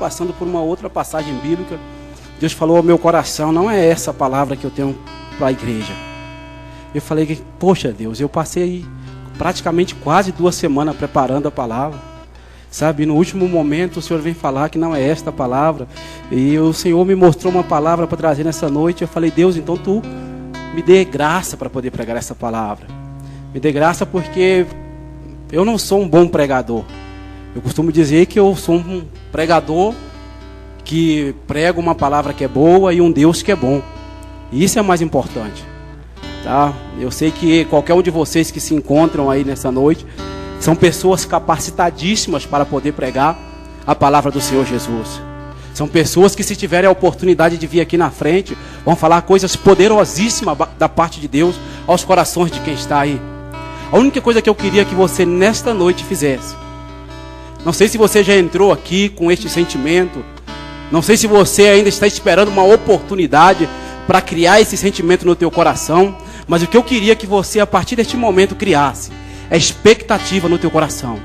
passando por uma outra passagem bíblica. Deus falou ao meu coração, não é essa a palavra que eu tenho para a igreja. Eu falei, poxa Deus, eu passei praticamente quase 2 semanas preparando a palavra. Sabe, no último momento o Senhor vem falar que não é esta a palavra. E o Senhor me mostrou uma palavra para trazer nessa noite. Eu falei, Deus, então Tu me dê graça para poder pregar essa palavra. Me dê graça porque eu não sou um bom pregador. Eu costumo dizer que eu sou um pregador que prega uma palavra que é boa e um Deus que é bom. E isso é mais importante. Tá? Eu sei que qualquer um de vocês que se encontram aí nessa noite são pessoas capacitadíssimas para poder pregar a palavra do Senhor Jesus. São pessoas que, se tiverem a oportunidade de vir aqui na frente, vão falar coisas poderosíssimas da parte de Deus aos corações de quem está aí. A única coisa que eu queria que você nesta noite fizesse, não sei se você já entrou aqui com este sentimento, não sei se você ainda está esperando uma oportunidade para criar esse sentimento no teu coração, mas o que eu queria que você, a partir deste momento, criasse é expectativa no teu coração.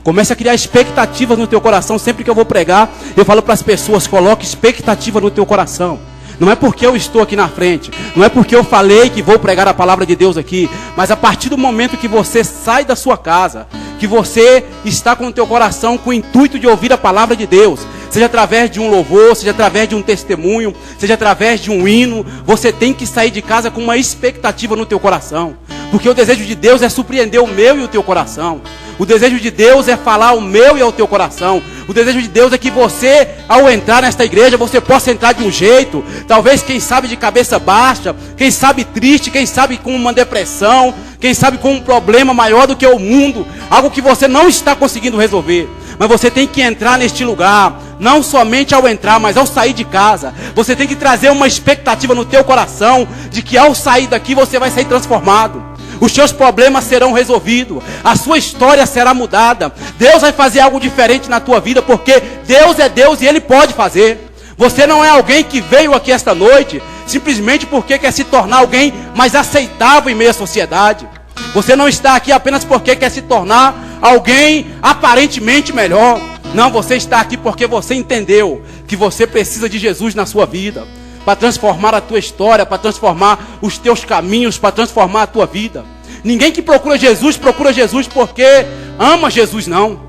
Comece a criar expectativas no teu coração. Sempre que eu vou pregar, eu falo para as pessoas, coloque expectativa no teu coração. Não é porque eu estou aqui na frente, não é porque eu falei que vou pregar a palavra de Deus aqui, mas a partir do momento que você sai da sua casa, que você está com o teu coração com o intuito de ouvir a palavra de Deus, seja através de um louvor, seja através de um testemunho, seja através de um hino, você tem que sair de casa com uma expectativa no teu coração. Porque o desejo de Deus é surpreender o meu e o teu coração. O desejo de Deus é falar ao meu e ao teu coração. O desejo de Deus é que você, ao entrar nesta igreja, você possa entrar de um jeito, talvez, quem sabe, de cabeça baixa, quem sabe triste, quem sabe com uma depressão, quem sabe com um problema maior do que o mundo, algo que você não está conseguindo resolver. Mas você tem que entrar neste lugar, não somente ao entrar, mas ao sair de casa. Você tem que trazer uma expectativa no teu coração, de que ao sair daqui você vai sair transformado. Os seus problemas serão resolvidos, a sua história será mudada. Deus vai fazer algo diferente na tua vida, porque Deus é Deus e Ele pode fazer. Você não é alguém que veio aqui esta noite simplesmente porque quer se tornar alguém mais aceitável em meio à sociedade. Você não está aqui apenas porque quer se tornar alguém aparentemente melhor. Não, você está aqui porque você entendeu que você precisa de Jesus na sua vida, para transformar a tua história, para transformar os teus caminhos, para transformar a tua vida. Ninguém que procura Jesus porque ama Jesus, não.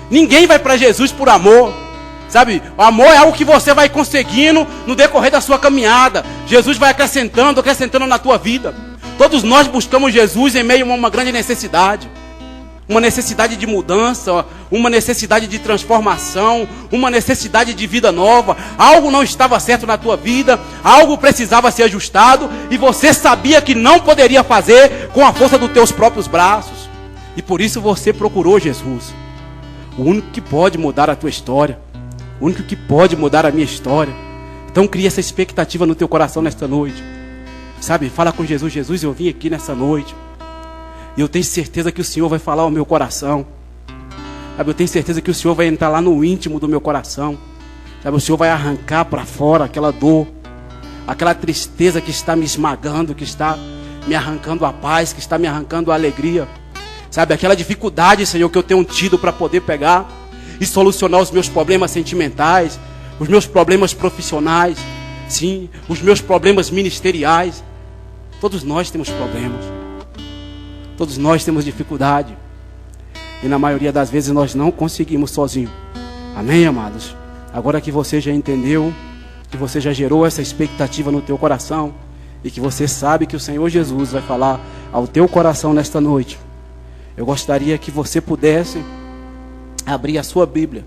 Ninguém vai para Jesus por amor. Sabe, o amor é algo que você vai conseguindo no decorrer da sua caminhada. Jesus vai acrescentando na tua vida. Todos nós buscamos Jesus em meio a uma grande necessidade. Uma necessidade de mudança, uma necessidade de transformação, uma necessidade de vida nova. Algo não estava certo na tua vida, algo precisava ser ajustado, e você sabia que não poderia fazer com a força dos teus próprios braços. E por isso você procurou Jesus. O único que pode mudar a tua história, o único que pode mudar a minha história. Então cria essa expectativa no teu coração nesta noite. Sabe, fala com Jesus. Jesus, eu vim aqui nessa noite e eu tenho certeza que o Senhor vai falar ao meu coração. Sabe, eu tenho certeza que o Senhor vai entrar lá no íntimo do meu coração. Sabe, o Senhor vai arrancar para fora aquela dor, aquela tristeza que está me esmagando, que está me arrancando a paz, que está me arrancando a alegria. Sabe, aquela dificuldade, Senhor, que eu tenho tido para poder pegar e solucionar os meus problemas sentimentais, os meus problemas profissionais, sim, os meus problemas ministeriais. Todos nós temos problemas. Todos nós temos dificuldade. E na maioria das vezes nós não conseguimos sozinhos. Amém, amados? Agora que você já entendeu, que você já gerou essa expectativa no teu coração, e que você sabe que o Senhor Jesus vai falar ao teu coração nesta noite, eu gostaria que você pudesse abrir a sua Bíblia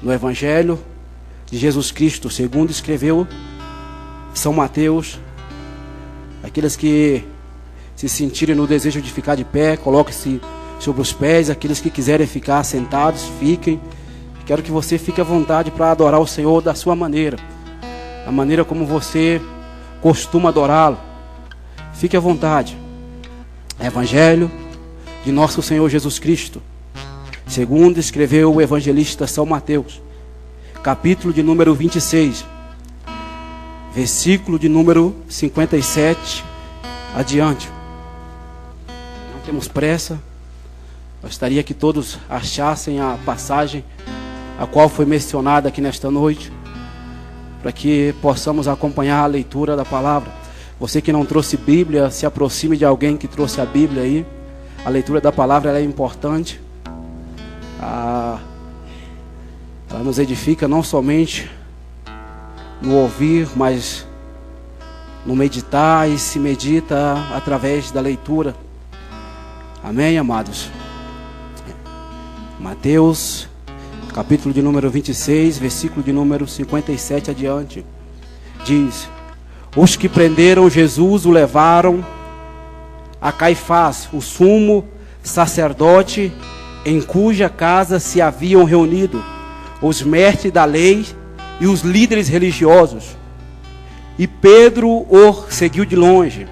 no Evangelho de Jesus Cristo, segundo escreveu São Mateus. Aqueles que se sentirem no desejo de ficar de pé, coloque-se sobre os pés. Aqueles que quiserem ficar sentados, fiquem. Quero que você fique à vontade para adorar o Senhor da sua maneira, a maneira como você costuma adorá-lo. Fique à vontade. Evangelho de nosso Senhor Jesus Cristo, segundo escreveu o evangelista São Mateus, capítulo de número 26, versículo de número 57 adiante. Não temos pressa. Gostaria que todos achassem a passagem a qual foi mencionada aqui nesta noite, para que possamos acompanhar a leitura da palavra. Você que não trouxe Bíblia, se aproxime de alguém que trouxe a Bíblia aí. A leitura da palavra ela é importante. Ela nos edifica não somente no ouvir, mas no meditar, e se medita através da leitura. Amém, amados? Mateus, capítulo de número 26, versículo de número 57 adiante, diz: os que prenderam Jesus o levaram a Caifás, o sumo sacerdote, em cuja casa se haviam reunido os mestres da lei e os líderes religiosos. E Pedro o seguiu de longe,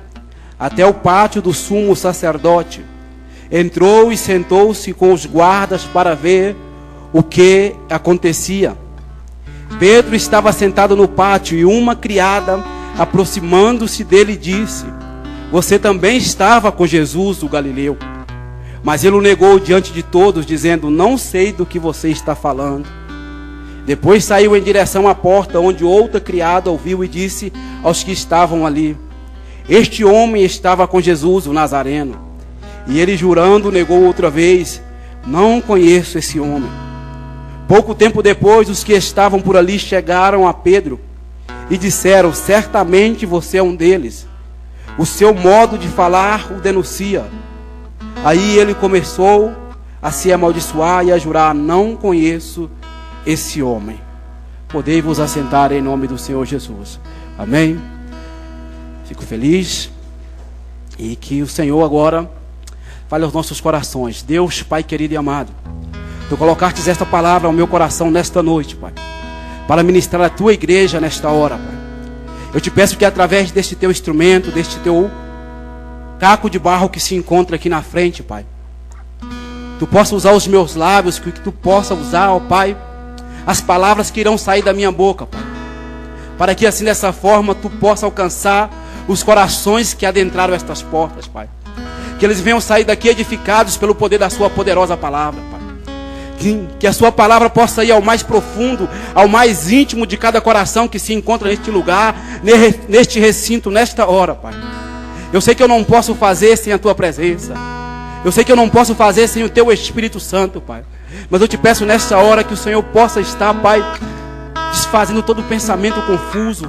até o pátio do sumo sacerdote. Entrou e sentou-se com os guardas para ver o que acontecia. Pedro estava sentado no pátio, e uma criada, aproximando-se dele, disse: você também estava com Jesus, o Galileu. Mas ele o negou diante de todos, dizendo: não sei do que você está falando. Depois saiu em direção à porta, onde outra criada ouviu e disse aos que estavam ali: este homem estava com Jesus, o Nazareno. E ele, jurando, negou outra vez: não conheço esse homem. Pouco tempo depois, os que estavam por ali chegaram a Pedro e disseram: certamente você é um deles. O seu modo de falar o denuncia. Aí ele começou a se amaldiçoar e a jurar: não conheço esse homem. Podei vos assentar em nome do Senhor Jesus. Amém. Fico feliz. E que o Senhor agora fale aos nossos corações. Deus, Pai querido e amado, Tu colocastes esta palavra ao meu coração nesta noite, Pai, para ministrar a Tua igreja nesta hora, Pai. Eu te peço que através deste Teu instrumento, deste Teu caco de barro que se encontra aqui na frente, Pai, Tu possa usar os meus lábios, que Tu possa usar, ó Pai, as palavras que irão sair da minha boca, Pai, para que assim dessa forma Tu possa alcançar os corações que adentraram estas portas, Pai. Que eles venham sair daqui edificados pelo poder da Sua poderosa palavra, Pai. Que a Sua palavra possa ir ao mais profundo, ao mais íntimo de cada coração que se encontra neste lugar, neste recinto, nesta hora, Pai. Eu sei que eu não posso fazer sem a Tua presença. Eu sei que eu não posso fazer sem o Teu Espírito Santo, Pai. Mas eu te peço nesta hora que o Senhor possa estar, Pai, desfazendo todo o pensamento confuso.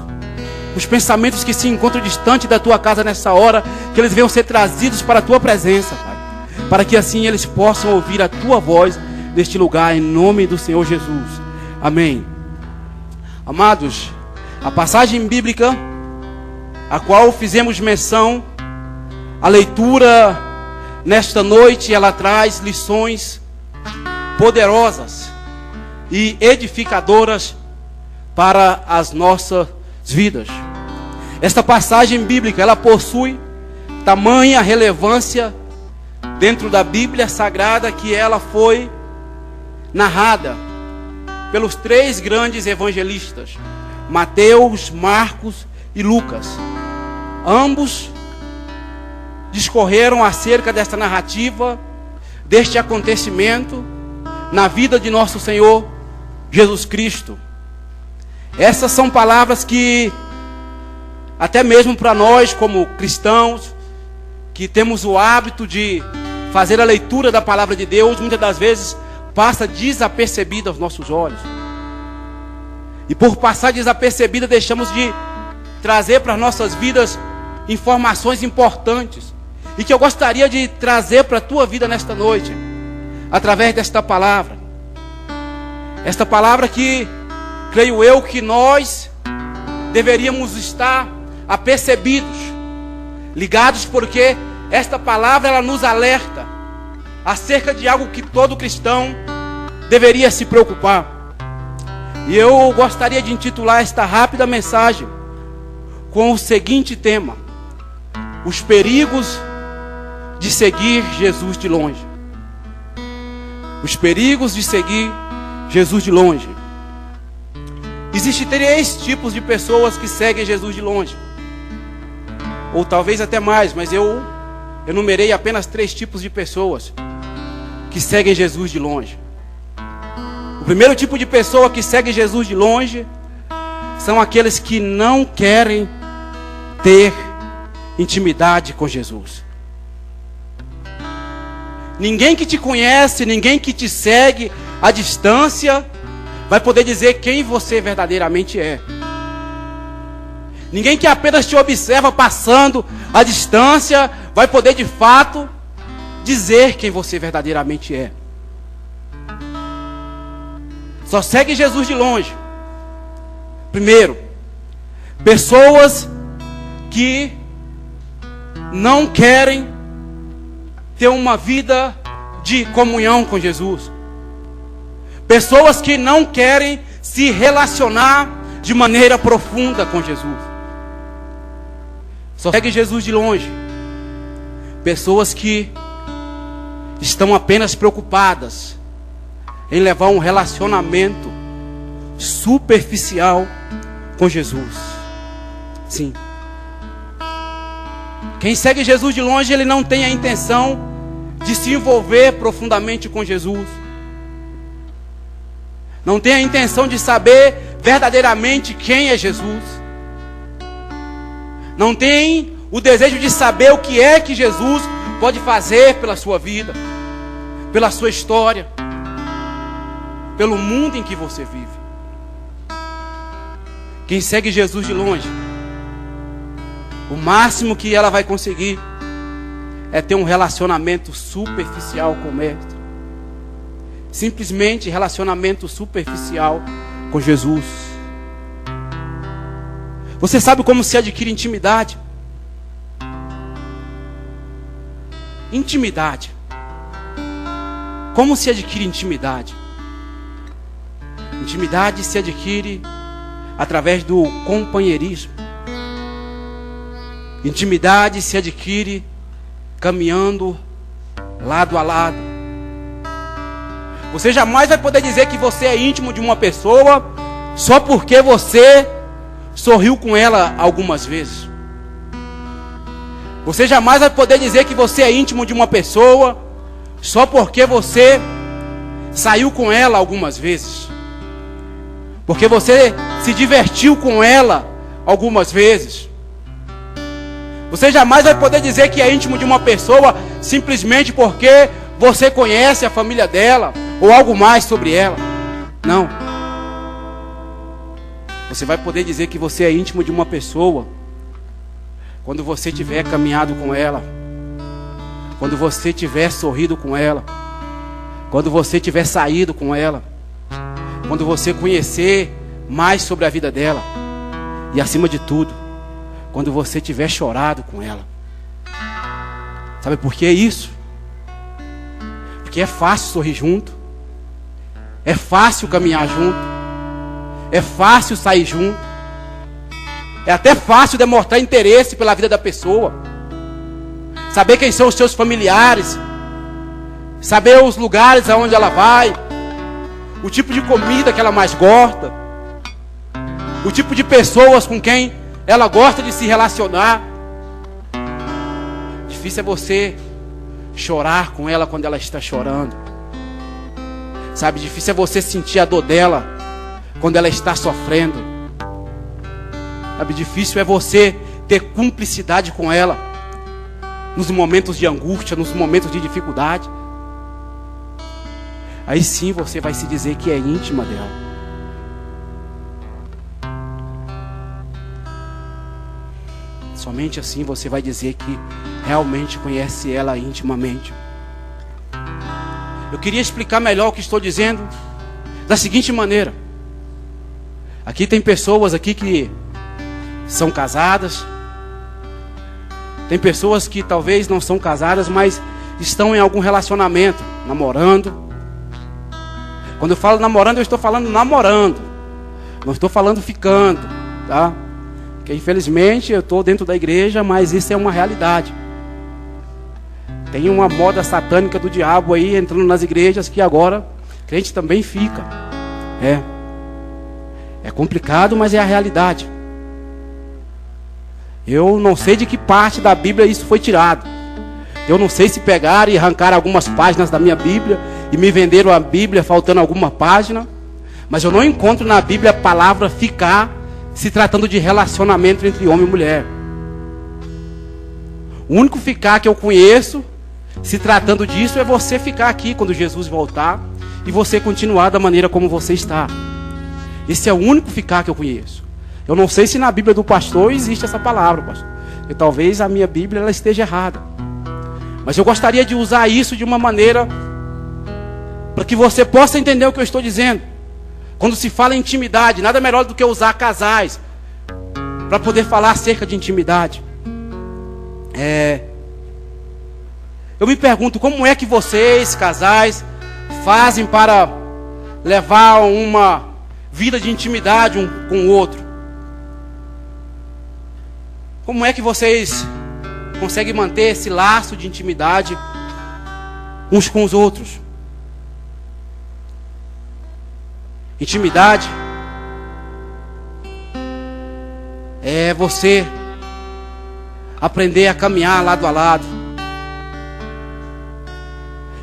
Os pensamentos que se encontram distante da Tua casa nessa hora, que eles venham ser trazidos para a Tua presença, Pai. Para que assim eles possam ouvir a Tua voz neste lugar, em nome do Senhor Jesus. Amém. Amados, a passagem bíblica a qual fizemos menção, a leitura nesta noite, ela traz lições poderosas e edificadoras para as nossas vidas. Esta passagem bíblica, ela possui tamanha relevância dentro da Bíblia Sagrada, que ela foi narrada pelos três grandes evangelistas, Mateus, Marcos e Lucas. Ambos discorreram acerca desta narrativa, deste acontecimento na vida de nosso Senhor Jesus Cristo. Essas são palavras que até mesmo para nós como cristãos, que temos o hábito de fazer a leitura da palavra de Deus, muitas das vezes passa desapercebida aos nossos olhos. E por passar desapercebida, deixamos de trazer para as nossas vidas informações importantes, e que eu gostaria de trazer para a tua vida nesta noite, através desta palavra. Esta palavra que, creio eu, que nós deveríamos estar apercebidos, ligados, porque esta palavra ela nos alerta acerca de algo que todo cristão deveria se preocupar. E eu gostaria de intitular esta rápida mensagem com o seguinte tema: os perigos de seguir Jesus de longe. Os perigos de seguir Jesus de longe. Existem três tipos de pessoas que seguem Jesus de longe, ou talvez até mais, mas eu enumerei apenas 3 tipos de pessoas que seguem Jesus de longe. O primeiro tipo de pessoa que segue Jesus de longe são aqueles que não querem ter intimidade com Jesus. Ninguém que te conhece, ninguém que te segue à distância vai poder dizer quem você verdadeiramente é. Ninguém que apenas te observa passando à distância vai poder de fato dizer quem você verdadeiramente é. Só segue Jesus de longe. Primeiro, pessoas que não querem ter uma vida de comunhão com Jesus. Pessoas que não querem se relacionar de maneira profunda com Jesus. Só segue Jesus de longe. Pessoas que estão apenas preocupadas em levar um relacionamento superficial com Jesus. Sim. Quem segue Jesus de longe, ele não tem a intenção de se envolver profundamente com Jesus. Não tem a intenção de saber verdadeiramente quem é Jesus. Não tem o desejo de saber o que é que Jesus pode fazer pela sua vida, pela sua história, pelo mundo em que você vive. Quem segue Jesus de longe, o máximo que ela vai conseguir é ter um relacionamento superficial com o Mestre. Simplesmente relacionamento superficial com Jesus. Você sabe como se adquire intimidade? Intimidade. Como se adquire intimidade? Intimidade se adquire através do companheirismo. Intimidade se adquire caminhando lado a lado. Você jamais vai poder dizer que você é íntimo de uma pessoa só porque você sorriu com ela algumas vezes. Você jamais vai poder dizer que você é íntimo de uma pessoa só porque você saiu com ela algumas vezes. Porque você se divertiu com ela algumas vezes. Você jamais vai poder dizer que é íntimo de uma pessoa simplesmente porque você conhece a família dela ou algo mais sobre ela. Não. Você vai poder dizer que você é íntimo de uma pessoa quando você tiver caminhado com ela, quando você tiver sorrido com ela, quando você tiver saído com ela, quando você conhecer mais sobre a vida dela e, acima de tudo, quando você tiver chorado com ela. Sabe por que isso? Porque é fácil sorrir junto, é fácil caminhar junto, é fácil sair junto, é até fácil demonstrar interesse pela vida da pessoa, saber quem são os seus familiares, saber os lugares aonde ela vai, o tipo de comida que ela mais gosta, o tipo de pessoas com quem ela gosta de se relacionar. Difícil é você chorar com ela quando ela está chorando. Sabe, difícil é você sentir a dor dela quando ela está sofrendo. Sabe, difícil é você ter cumplicidade com ela nos momentos de angústia, nos momentos de dificuldade. Aí sim você vai se dizer que é íntima dela. Somente assim você vai dizer que realmente conhece ela intimamente. Eu queria explicar melhor o que estou dizendo da seguinte maneira. Aqui tem pessoas aqui que são casadas. Tem pessoas que talvez não são casadas, mas estão em algum relacionamento, namorando. Quando eu falo namorando, eu estou falando namorando. Não estou falando ficando, tá? Porque infelizmente eu estou dentro da igreja, mas isso é uma realidade. Tem uma moda satânica do diabo aí entrando nas igrejas que agora crente também fica. É complicado, mas é a realidade. Eu não sei de que parte da Bíblia isso foi tirado. Eu não sei se pegaram e arrancaram algumas páginas da minha Bíblia e me venderam a Bíblia faltando alguma página. Mas eu não encontro na Bíblia a palavra ficar se tratando de relacionamento entre homem e mulher. O único ficar que eu conheço, se tratando disso, é você ficar aqui quando Jesus voltar e você continuar da maneira como você está. Esse é o único ficar que eu conheço. Eu não sei se na Bíblia do pastor existe essa palavra, pastor. E talvez a minha Bíblia ela esteja errada. Mas eu gostaria de usar isso de uma maneira para que você possa entender o que eu estou dizendo. Quando se fala em intimidade, nada melhor do que usar casais para poder falar acerca de intimidade. Eu me pergunto, como é que vocês, casais, fazem para levar uma vida de intimidade um com o outro? Como é que vocês conseguem manter esse laço de intimidade uns com os outros? Intimidade é você aprender a caminhar lado a lado.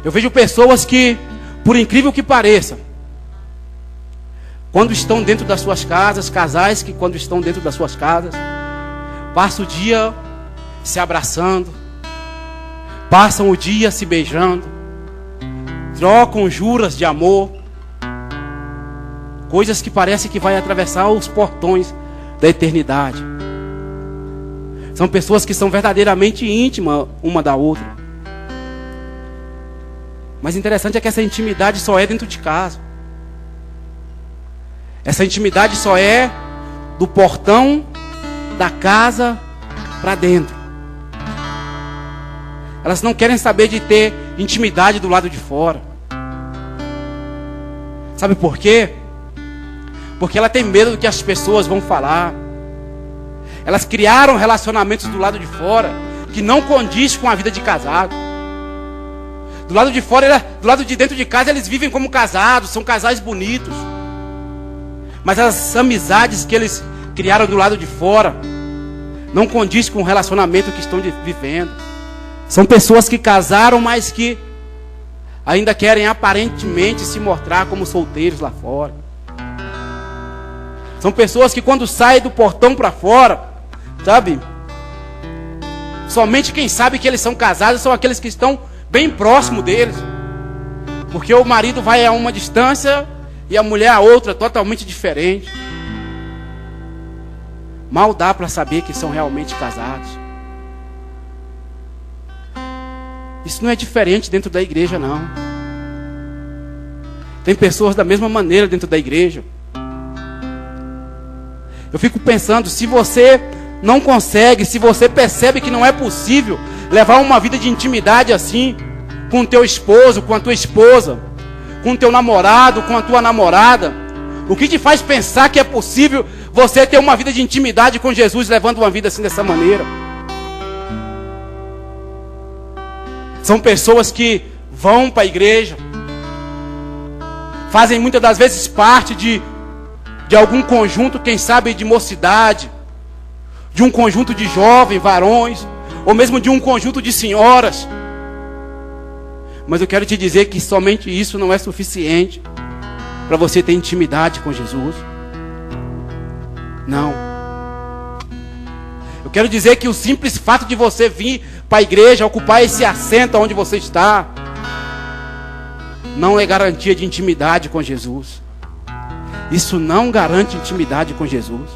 Eu vejo pessoas que, por incrível que pareça, quando estão dentro das suas casas, casais que quando estão dentro das suas casas, passam o dia se abraçando, passam o dia se beijando, trocam juras de amor, coisas que parece que vai atravessar os portões da eternidade. São pessoas que são verdadeiramente íntimas uma da outra. Mas interessante é que essa intimidade só é dentro de casa. Essa intimidade só é do portão da casa para dentro. Elas não querem saber de ter intimidade do lado de fora. Sabe por quê? Porque ela tem medo do que as pessoas vão falar. Elas criaram relacionamentos do lado de fora que não condiz com a vida de casado. Do lado de fora, do lado de dentro de casa, eles vivem como casados, são casais bonitos. Mas as amizades que eles criaram do lado de fora não condiz com o relacionamento que estão vivendo. São pessoas que casaram, mas que ainda querem aparentemente se mostrar como solteiros lá fora. São pessoas que quando saem do portão para fora, sabe? Somente quem sabe que eles são casados são aqueles que estão bem próximo deles. Porque o marido vai a uma distância e a mulher a outra, totalmente diferente. Mal dá para saber que são realmente casados. Isso não é diferente dentro da igreja, não. Tem pessoas da mesma maneira dentro da igreja. Eu fico pensando, se você não consegue, se você percebe que não é possível levar uma vida de intimidade assim, com o teu esposo, com a tua esposa, com o teu namorado, com a tua namorada, o que te faz pensar que é possível você ter uma vida de intimidade com Jesus, levando uma vida assim dessa maneira? São pessoas que vão para a igreja, fazem muitas das vezes parte de algum conjunto, quem sabe de mocidade, de um conjunto de jovens, varões, ou mesmo de um conjunto de senhoras. Mas eu quero te dizer que somente isso não é suficiente para você ter intimidade com Jesus. Não. Eu quero dizer que o simples fato de você vir para a igreja, ocupar esse assento onde você está, não é garantia de intimidade com Jesus. Isso não garante intimidade com Jesus.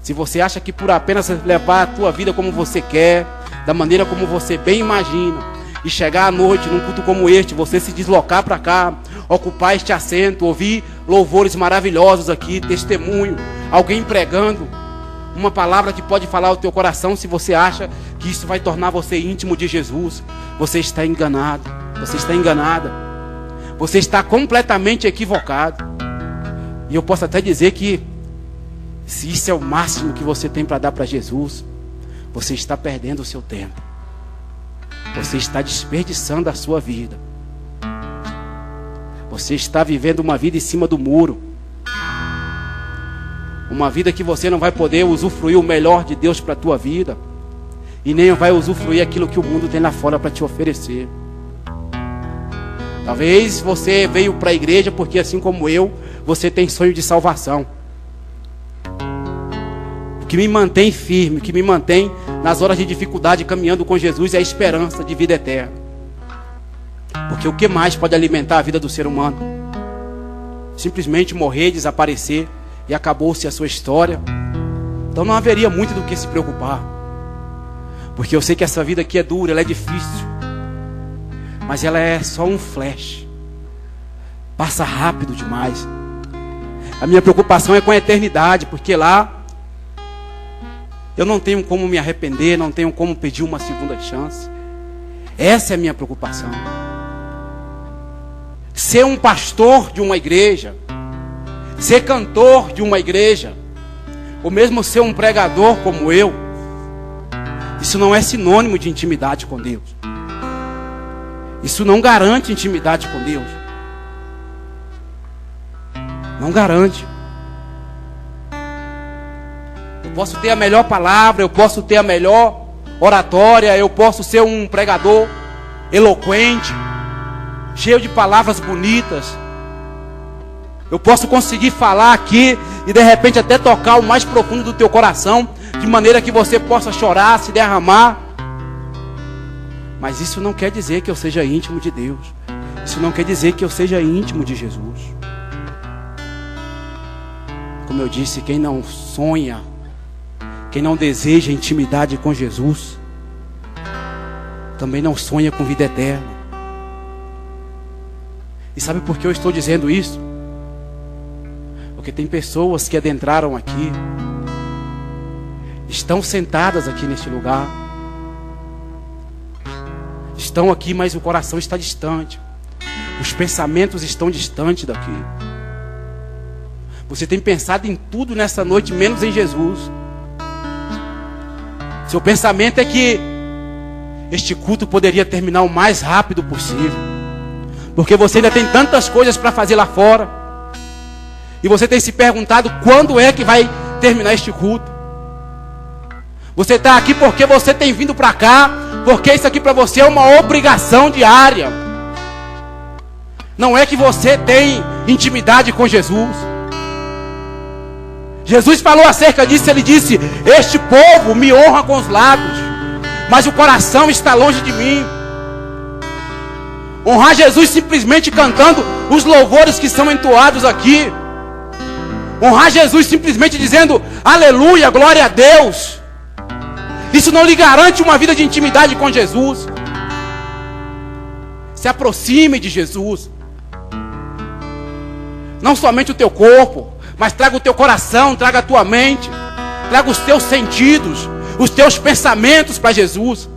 Se você acha que por apenas levar a tua vida como você quer, da maneira como você bem imagina, e chegar à noite num culto como este, você se deslocar para cá, ocupar este assento, ouvir louvores maravilhosos aqui, testemunho, alguém pregando uma palavra que pode falar ao teu coração, se você acha que isso vai tornar você íntimo de Jesus, você está enganado, você está enganada, você está completamente equivocado. E eu posso até dizer que se isso é o máximo que você tem para dar para Jesus, você está perdendo o seu tempo. Você está desperdiçando a sua vida. Você está vivendo uma vida em cima do muro. Uma vida que você não vai poder usufruir o melhor de Deus para a tua vida. E nem vai usufruir aquilo que o mundo tem lá fora para te oferecer. Talvez você veio para a igreja porque, assim como eu, você tem sonho de salvação. O que me mantém firme, o que me mantém nas horas de dificuldade caminhando com Jesus é a esperança de vida eterna. Porque o que mais pode alimentar a vida do ser humano? Simplesmente morrer, desaparecer e acabou-se a sua história. Então não haveria muito do que se preocupar. Porque eu sei que essa vida aqui é dura, ela é difícil. Mas ela é só um flash. Passa rápido demais. A minha preocupação é com a eternidade, porque lá eu não tenho como me arrepender, não tenho como pedir uma segunda chance. Essa é a minha preocupação. Ser um pastor de uma igreja, ser cantor de uma igreja, ou mesmo ser um pregador como eu, isso não é sinônimo de intimidade com Deus. Isso não garante intimidade com Deus. Não garante. Eu posso ter a melhor palavra, eu posso ter a melhor oratória, eu posso ser um pregador eloquente, cheio de palavras bonitas. Eu posso conseguir falar aqui e de repente até tocar o mais profundo do teu coração, de maneira que você possa chorar, se derramar. Mas isso não quer dizer que eu seja íntimo de Deus. Isso não quer dizer que eu seja íntimo de Jesus. Como eu disse, quem não sonha, quem não deseja intimidade com Jesus, também não sonha com vida eterna. E sabe por que eu estou dizendo isso? Porque tem pessoas que adentraram aqui, estão sentadas aqui neste lugar, estão aqui, mas o coração está distante, os pensamentos estão distantes daqui. Você tem pensado em tudo nessa noite, menos em Jesus. Seu pensamento é que este culto poderia terminar o mais rápido possível, porque você ainda tem tantas coisas para fazer lá fora, e você tem se perguntado quando é que vai terminar este culto. Você está aqui porque você tem vindo para cá, porque isso aqui para você é uma obrigação diária. Não é que você tem intimidade com Jesus. Jesus falou acerca disso, ele disse: este povo me honra com os lábios, mas o coração está longe de mim. Honrar Jesus simplesmente cantando os louvores que são entoados aqui. Honrar Jesus simplesmente dizendo aleluia, glória a Deus. Isso não lhe garante uma vida de intimidade com Jesus. Se aproxime de Jesus. Não somente o teu corpo, mas traga o teu coração, traga a tua mente, traga os teus sentidos, os teus pensamentos para Jesus.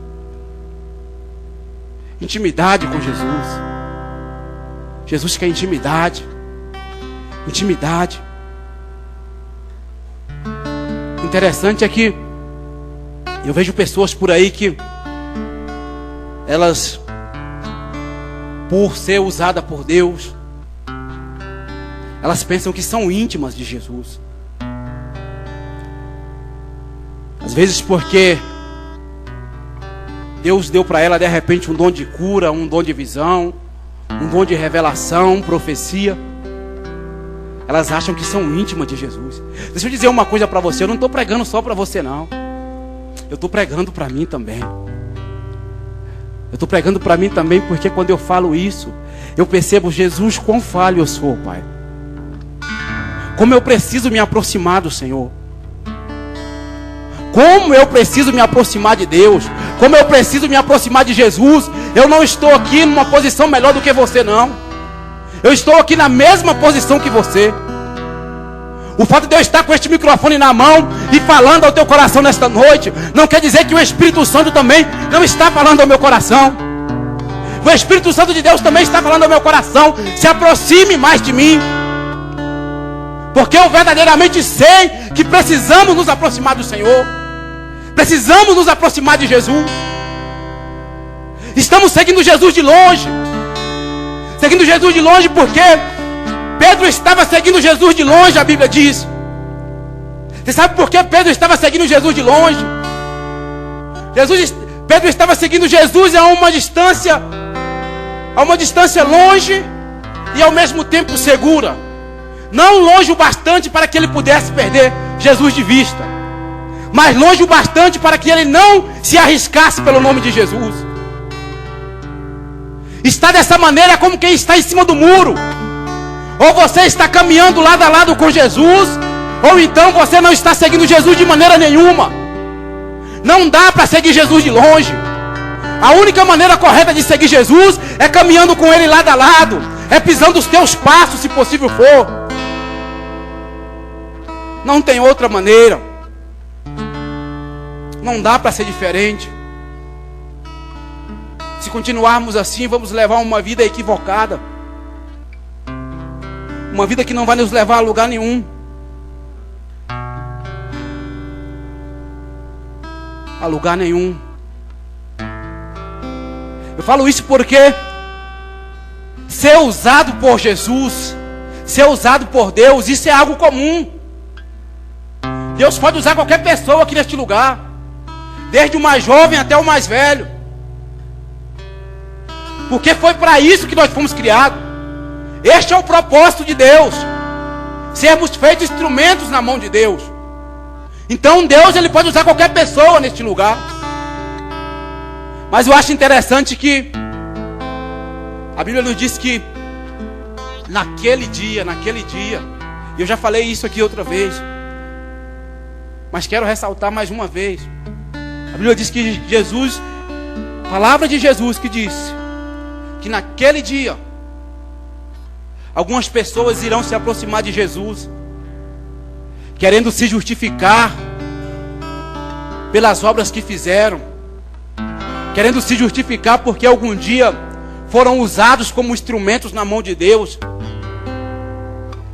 Intimidade com Jesus. Jesus quer intimidade. Intimidade. Interessante é que eu vejo pessoas por aí que elas, por ser usada por Deus, elas pensam que são íntimas de Jesus. Às vezes porque Deus deu para ela de repente um dom de cura, um dom de visão, um dom de revelação, profecia. Elas acham que são íntimas de Jesus. Deixa eu dizer uma coisa para você. Eu não estou pregando só para você não. Eu estou pregando para mim também. Eu estou pregando para mim também, porque quando eu falo isso, eu percebo, Jesus, quão falho eu sou, Pai. Como eu preciso me aproximar do Senhor. Como eu preciso me aproximar de Deus. Como eu preciso me aproximar de Jesus. Eu não estou aqui numa posição melhor do que você, não. Eu estou aqui na mesma posição que você. O fato de eu estar com este microfone na mão e falando ao teu coração nesta noite, não quer dizer que o Espírito Santo também não está falando ao meu coração. O Espírito Santo de Deus também está falando ao meu coração. Se aproxime mais de mim. Porque eu verdadeiramente sei que precisamos nos aproximar do Senhor. Precisamos nos aproximar de Jesus. Estamos seguindo Jesus de longe. Seguindo Jesus de longe porque Pedro estava seguindo Jesus de longe, a Bíblia diz. Você sabe por que Pedro estava seguindo Jesus de longe? Pedro estava seguindo Jesus a uma distância a uma distância longe e ao mesmo tempo segura. Não longe o bastante para que ele pudesse perder Jesus de vista, mas longe o bastante para que ele não se arriscasse pelo nome de Jesus. Está dessa maneira como quem está em cima do muro. Ou você está caminhando lado a lado com Jesus, ou então você não está seguindo Jesus de maneira nenhuma. Não dá para seguir Jesus de longe. A única maneira correta de seguir Jesus é caminhando com Ele lado a lado, é pisando os teus passos, se possível for. Não tem outra maneira. Não dá para ser diferente. Se continuarmos assim, vamos levar uma vida equivocada. Uma vida que não vai nos levar a lugar nenhum. A lugar nenhum. Eu falo isso porque ser usado por Jesus, ser usado por Deus, isso é algo comum. Deus pode usar qualquer pessoa aqui neste lugar, desde o mais jovem até o mais velho, porque foi para isso que nós fomos criados. Este é o propósito de Deus, sermos feitos instrumentos na mão de Deus. Então Deus, Ele pode usar qualquer pessoa neste lugar. Mas eu acho interessante que a Bíblia nos diz que naquele dia, e eu já falei isso aqui outra vez, mas quero ressaltar mais uma vez. A Bíblia diz que Jesus, palavra de Jesus que disse que naquele dia algumas pessoas irão se aproximar de Jesus, querendo se justificar pelas obras que fizeram, querendo se justificar porque algum dia foram usados como instrumentos na mão de Deus.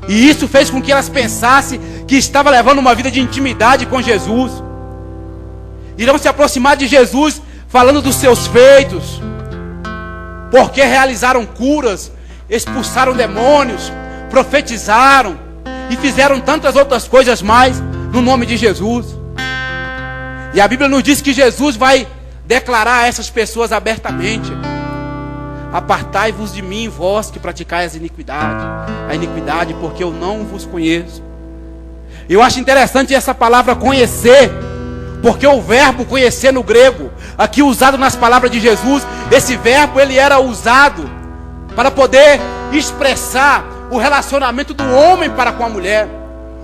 E isso fez com que elas pensassem que estava levando uma vida de intimidade com Jesus. Irão se aproximar de Jesus falando dos seus feitos, porque realizaram curas, expulsaram demônios, profetizaram e fizeram tantas outras coisas mais no nome de Jesus. E a Bíblia nos diz que Jesus vai declarar a essas pessoas abertamente: apartai-vos de mim, vós que praticais a iniquidade, porque eu não vos conheço. Eu acho interessante essa palavra conhecer, porque o verbo conhecer no grego, aqui usado nas palavras de Jesus, esse verbo ele era usado para poder expressar o relacionamento do homem para com a mulher.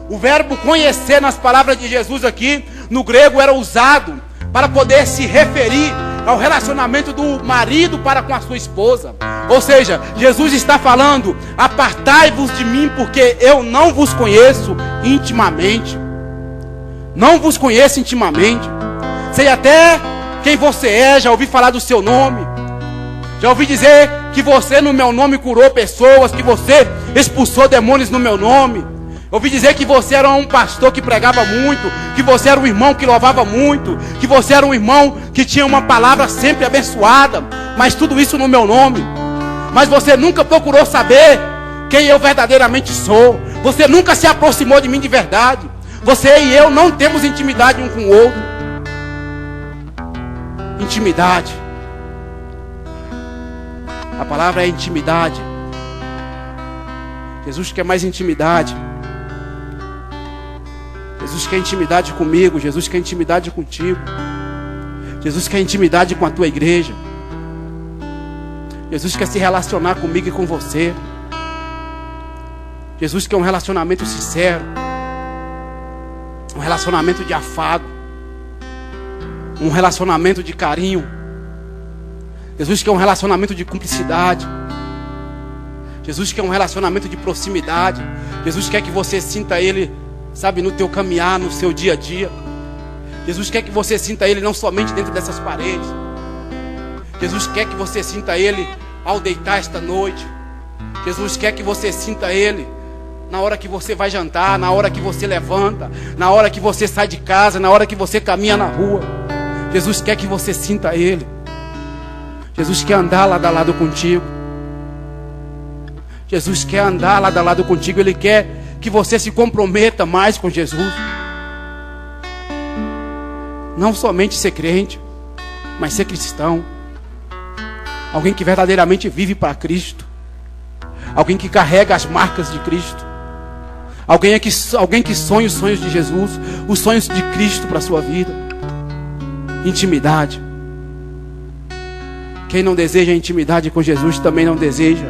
O verbo conhecer nas palavras de Jesus aqui no grego era usado para poder se referir ao relacionamento do marido para com a sua esposa. Ou seja, Jesus está falando: apartai-vos de mim, porque eu não vos conheço intimamente. Não vos conheço intimamente. Sei até quem você é, já ouvi falar do seu nome, já ouvi dizer que você no meu nome curou pessoas, que você expulsou demônios no meu nome. Ouvi dizer que você era um pastor que pregava muito, que você era um irmão que louvava muito, que você era um irmão que tinha uma palavra sempre abençoada, mas tudo isso no meu nome. Mas você nunca procurou saber quem eu verdadeiramente sou. Você nunca se aproximou de mim de verdade. Você e eu não temos intimidade um com o outro. Intimidade. A palavra é intimidade. Jesus quer mais intimidade. Jesus quer intimidade comigo. Jesus quer intimidade contigo. Jesus quer intimidade com a tua igreja. Jesus quer se relacionar comigo e com você. Jesus quer um relacionamento sincero, um relacionamento de afago, um relacionamento de carinho. Jesus quer um relacionamento de cumplicidade. Jesus quer um relacionamento de proximidade. Jesus quer que você sinta Ele, sabe, no teu caminhar, no seu dia a dia. Jesus quer que você sinta Ele não somente dentro dessas paredes. Jesus quer que você sinta Ele ao deitar esta noite. Jesus quer que você sinta Ele na hora que você vai jantar, na hora que você levanta, na hora que você sai de casa, na hora que você caminha na rua. Jesus quer que você sinta Ele. Jesus quer andar lado a lado contigo. Jesus quer andar lado a lado contigo. Ele quer que você se comprometa mais com Jesus. Não somente ser crente, mas ser cristão. Alguém que verdadeiramente vive para Cristo. Alguém que carrega as marcas de Cristo. Alguém que sonha os sonhos de Jesus, os sonhos de Cristo para a sua vida. Intimidade. Quem não deseja intimidade com Jesus também não deseja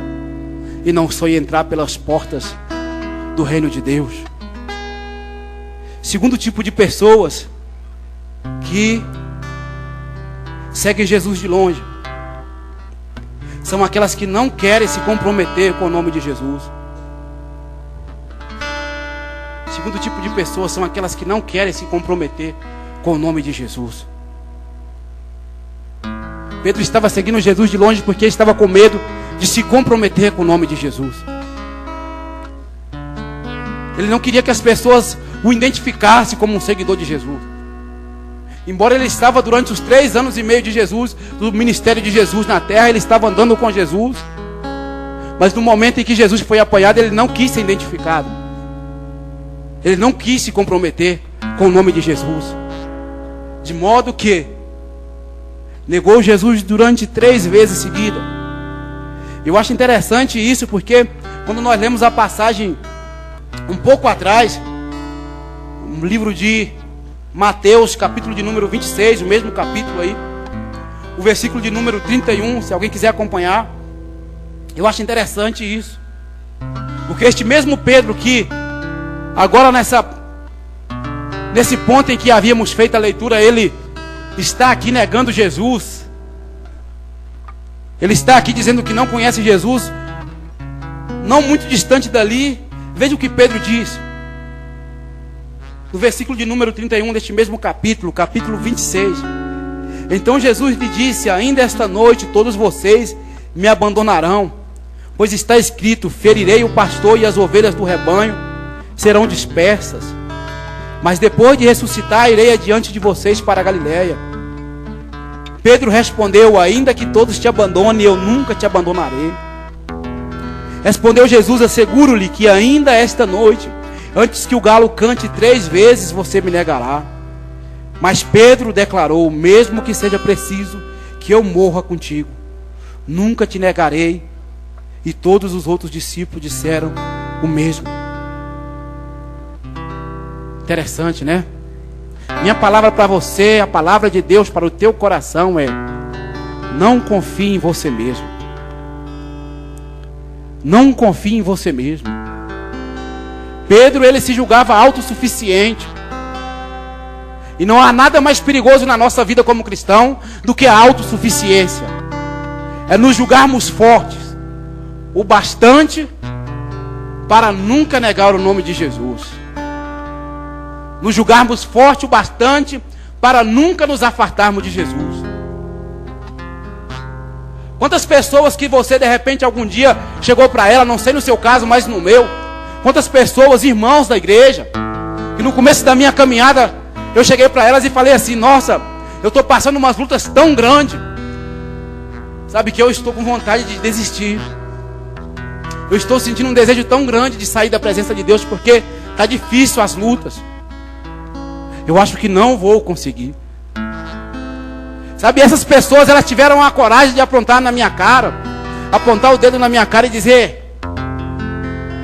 e não sonha entrar pelas portas do reino de Deus. Segundo tipo de pessoas que seguem Jesus de longe são aquelas que não querem se comprometer com o nome de Jesus. Segundo tipo de pessoas são aquelas que não querem se comprometer com o nome de Jesus. Pedro estava seguindo Jesus de longe porque estava com medo de se comprometer com o nome de Jesus. Ele não queria que as pessoas o identificassem como um seguidor de Jesus. Embora ele estava durante os 3 anos e meio de Jesus, do ministério de Jesus na terra, ele estava andando com Jesus. Mas no momento em que Jesus foi apanhado, ele não quis ser identificado. Ele não quis se comprometer com o nome de Jesus. De modo que negou Jesus durante 3 vezes seguidas. Eu acho interessante isso porque quando nós lemos a passagem um pouco atrás, no livro de Mateus, capítulo de número 26, o mesmo capítulo aí, o versículo de número 31, se alguém quiser acompanhar, eu acho interessante isso. Porque este mesmo Pedro que agora nesse ponto em que havíamos feito a leitura, ele está aqui negando Jesus. Ele está aqui dizendo que não conhece Jesus. Não muito distante dali, veja o que Pedro diz. No versículo de número 31 deste mesmo capítulo, capítulo 26. Então Jesus lhe disse: ainda esta noite todos vocês me abandonarão, pois está escrito: ferirei o pastor e as ovelhas do rebanho serão dispersas. Mas depois de ressuscitar, irei adiante de vocês para a Galiléia. Pedro respondeu: ainda que todos te abandonem, eu nunca te abandonarei. Respondeu Jesus: asseguro-lhe que ainda esta noite, antes que o galo cante 3 vezes, você me negará. Mas Pedro declarou: mesmo que seja preciso que eu morra contigo, nunca te negarei. E todos os outros discípulos disseram o mesmo. Interessante, né? Minha palavra para você, a palavra de Deus para o teu coração é: não confie em você mesmo. Não confie em você mesmo. Pedro, ele se julgava autossuficiente. E não há nada mais perigoso na nossa vida como cristão do que a autossuficiência. É nos julgarmos fortes o bastante para nunca negar o nome de Jesus. Nos julgarmos forte o bastante para nunca nos afastarmos de Jesus. Quantas pessoas que você de repente algum dia chegou para ela, não sei no seu caso, mas no meu, quantas pessoas, irmãos da igreja, que no começo da minha caminhada eu cheguei para elas e falei assim: nossa, eu estou passando umas lutas tão grandes, sabe, que eu estou com vontade de desistir. Eu estou sentindo um desejo tão grande de sair da presença de Deus, porque está difícil as lutas. Eu acho que não vou conseguir. Sabe, essas pessoas, elas tiveram a coragem de apontar na minha cara, apontar o dedo na minha cara e dizer: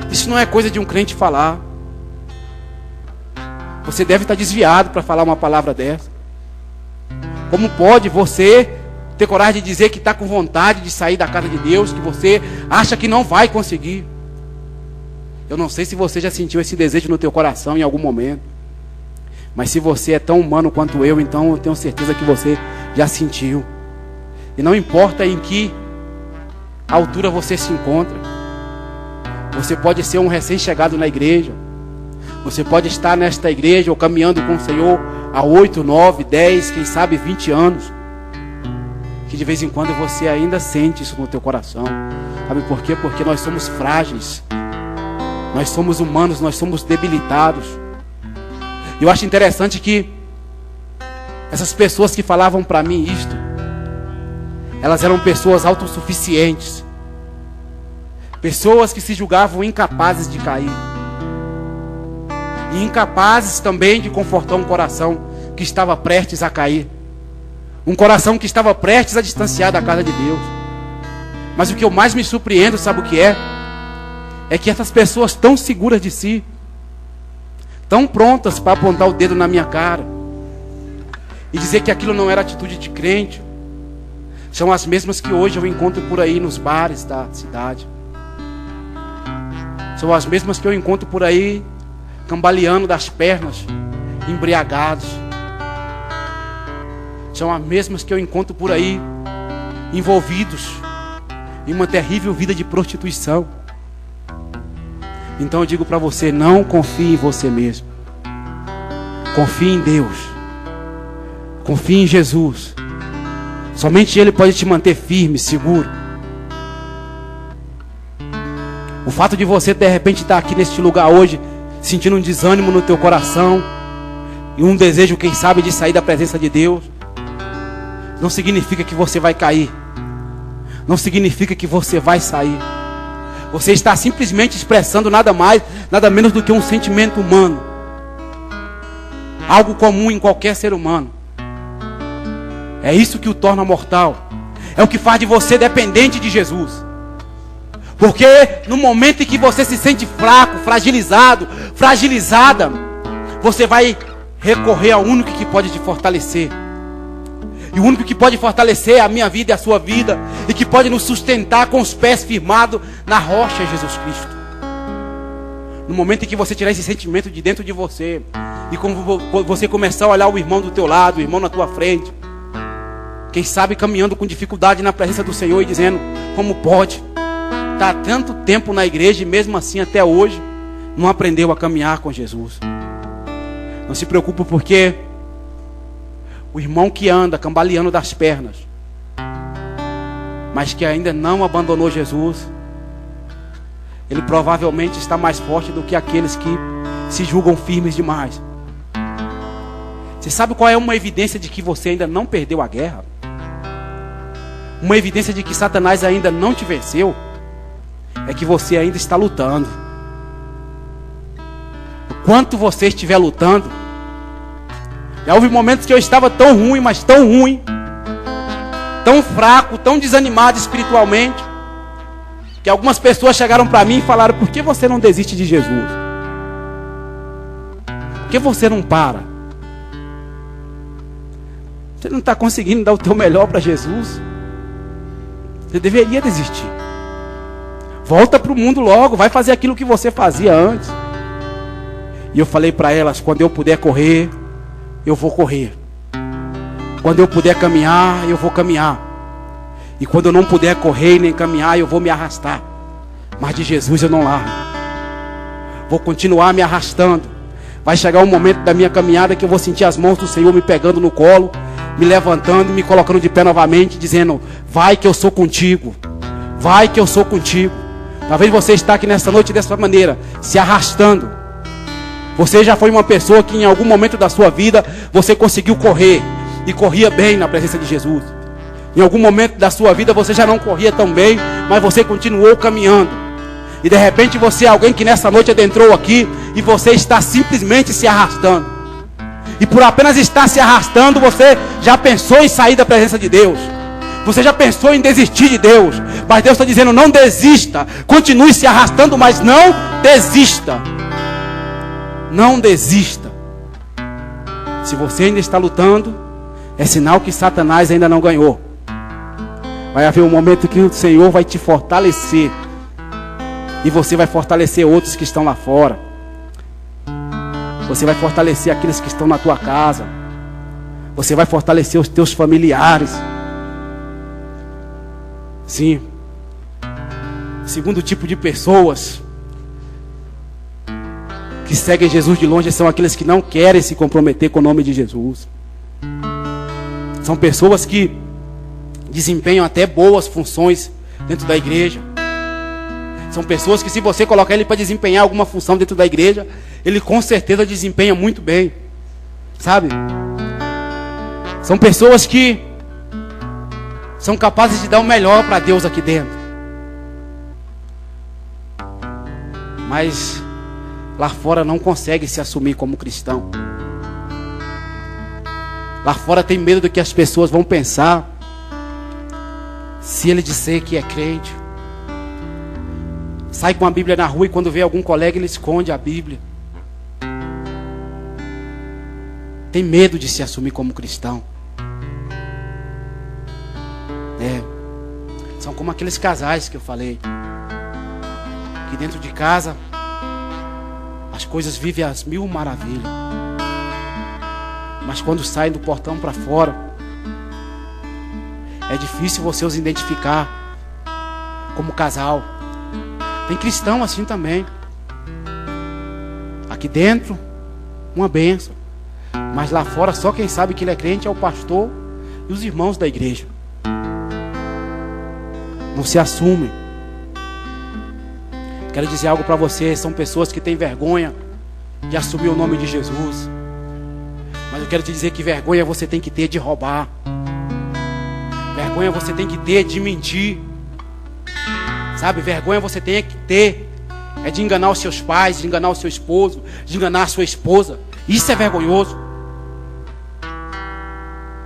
isso não é coisa de um crente falar. Você deve estar desviado para falar uma palavra dessa. Como pode você ter coragem de dizer que está com vontade de sair da casa de Deus, que você acha que não vai conseguir? Eu não sei se você já sentiu esse desejo no teu coração em algum momento. Mas se você é tão humano quanto eu, então eu tenho certeza que você já sentiu. E não importa em que altura você se encontra. Você pode ser um recém-chegado na igreja. Você pode estar nesta igreja ou caminhando com o Senhor há 8, 9, 10, quem sabe 20 anos. Que de vez em quando você ainda sente isso no teu coração. Sabe por quê? Porque nós somos frágeis. Nós somos humanos, nós somos debilitados. Eu acho interessante que essas pessoas que falavam para mim isto, elas eram pessoas autossuficientes. Pessoas que se julgavam incapazes de cair. E incapazes também de confortar um coração que estava prestes a cair. Um coração que estava prestes a distanciar da casa de Deus. Mas o que eu mais me surpreendo, sabe o que é? É que essas pessoas tão seguras de si, tão prontas para apontar o dedo na minha cara e dizer que aquilo não era atitude de crente, são as mesmas que hoje eu encontro por aí nos bares da cidade. São as mesmas que eu encontro por aí cambaleando das pernas, embriagados. São as mesmas que eu encontro por aí envolvidos em uma terrível vida de prostituição. Então eu digo para você, não confie em você mesmo. Confie em Deus. Confie em Jesus. Somente Ele pode te manter firme, seguro. O fato de você de repente estar aqui neste lugar hoje, sentindo um desânimo no teu coração e um desejo, quem sabe, de sair da presença de Deus, não significa que você vai cair. Não significa que você vai sair. Você está simplesmente expressando nada mais, nada menos do que um sentimento humano. Algo comum em qualquer ser humano. É isso que o torna mortal. É o que faz de você dependente de Jesus. Porque no momento em que você se sente fraco, fragilizado, fragilizada, você vai recorrer ao único que pode te fortalecer. E o único que pode fortalecer a minha vida e a sua vida, e que pode nos sustentar com os pés firmados na rocha, é Jesus Cristo. No momento em que você tirar esse sentimento de dentro de você, e quando você começar a olhar o irmão do teu lado, o irmão na tua frente, quem sabe caminhando com dificuldade na presença do Senhor e dizendo, como pode? Está há tanto tempo na igreja e mesmo assim até hoje não aprendeu a caminhar com Jesus. Não se preocupe, porque o irmão que anda cambaleando das pernas, mas que ainda não abandonou Jesus, ele provavelmente está mais forte do que aqueles que se julgam firmes demais. Você sabe qual é uma evidência de que você ainda não perdeu a guerra? Uma evidência de que Satanás ainda não te venceu? É que você ainda está lutando. Enquanto você estiver lutando, já houve momentos que eu estava tão ruim, mas tão ruim, tão fraco, tão desanimado espiritualmente, que algumas pessoas chegaram para mim e falaram, por que você não desiste de Jesus? Por que você não para? Você não está conseguindo dar o teu melhor para Jesus? Você deveria desistir. Volta para o mundo logo, vai fazer aquilo que você fazia antes. E eu falei para elas, quando eu puder correr, eu vou correr. Quando eu puder caminhar, eu vou caminhar. E quando eu não puder correr nem caminhar, eu vou me arrastar. Mas de Jesus eu não largo. Vou continuar me arrastando. Vai chegar um momento da minha caminhada que eu vou sentir as mãos do Senhor me pegando no colo, me levantando, me colocando de pé novamente, dizendo, vai que eu sou contigo. Vai que eu sou contigo. Talvez você está aqui nessa noite dessa maneira, se arrastando. Você já foi uma pessoa que em algum momento da sua vida você conseguiu correr e corria bem na presença de Jesus. Em algum momento da sua vida você já não corria tão bem, mas você continuou caminhando. E de repente você é alguém que nessa noite adentrou aqui e você está simplesmente se arrastando. E por apenas estar se arrastando, você já pensou em sair da presença de Deus. Você já pensou em desistir de Deus. Mas Deus está dizendo, não desista. Continue se arrastando, mas não desista. Não desista. Se você ainda está lutando, é sinal que Satanás ainda não ganhou. Vai haver um momento que o Senhor vai te fortalecer. E você vai fortalecer outros que estão lá fora. Você vai fortalecer aqueles que estão na tua casa. Você vai fortalecer os teus familiares. Sim. O segundo tipo de pessoas que seguem Jesus de longe são aqueles que não querem se comprometer com o nome de Jesus. São pessoas que desempenham até boas funções dentro da igreja. São pessoas que, se você colocar ele para desempenhar alguma função dentro da igreja, ele com certeza desempenha muito bem. Sabe? São pessoas que são capazes de dar o melhor para Deus aqui dentro. Mas lá fora não consegue se assumir como cristão. Lá fora tem medo do que as pessoas vão pensar Se ele disser que é crente, sai com a Bíblia na rua e quando vê algum colega ele esconde a Bíblia. Tem medo de se assumir como cristão. São como aqueles casais que eu falei, que dentro de casa as coisas vivem às mil maravilhas, mas quando saem do portão para fora, é difícil você os identificar como casal. Tem cristão assim também. Aqui dentro, uma bênção, mas lá fora só quem sabe que ele é crente é o pastor e os irmãos da igreja. Não se assumem. Quero dizer algo para você. São pessoas que têm vergonha de assumir o nome de Jesus. Mas eu quero te dizer que vergonha você tem que ter de roubar. Vergonha você tem que ter de mentir. Sabe, vergonha você tem que ter é de enganar os seus pais, de enganar o seu esposo, de enganar a sua esposa. Isso é vergonhoso.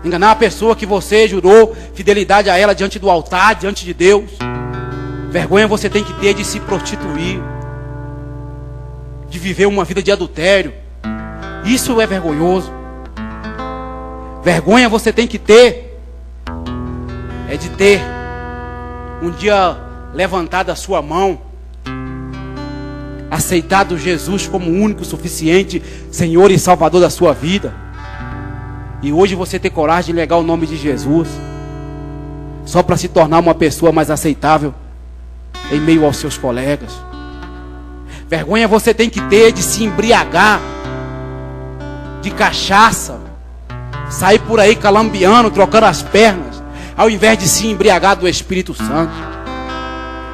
Enganar a pessoa que você jurou fidelidade a ela diante do altar, diante de Deus. Vergonha você tem que ter de se prostituir, de viver uma vida de adultério. Isso é vergonhoso. Vergonha você tem que ter é de ter um dia levantado a sua mão, aceitado Jesus como o único, suficiente Senhor e Salvador da sua vida. E hoje você ter coragem de negar o nome de Jesus, só para se tornar uma pessoa mais aceitável em meio aos seus colegas. Vergonha você tem que ter de se embriagar de cachaça, sair por aí calambiando, trocando as pernas, ao invés de se embriagar do Espírito Santo.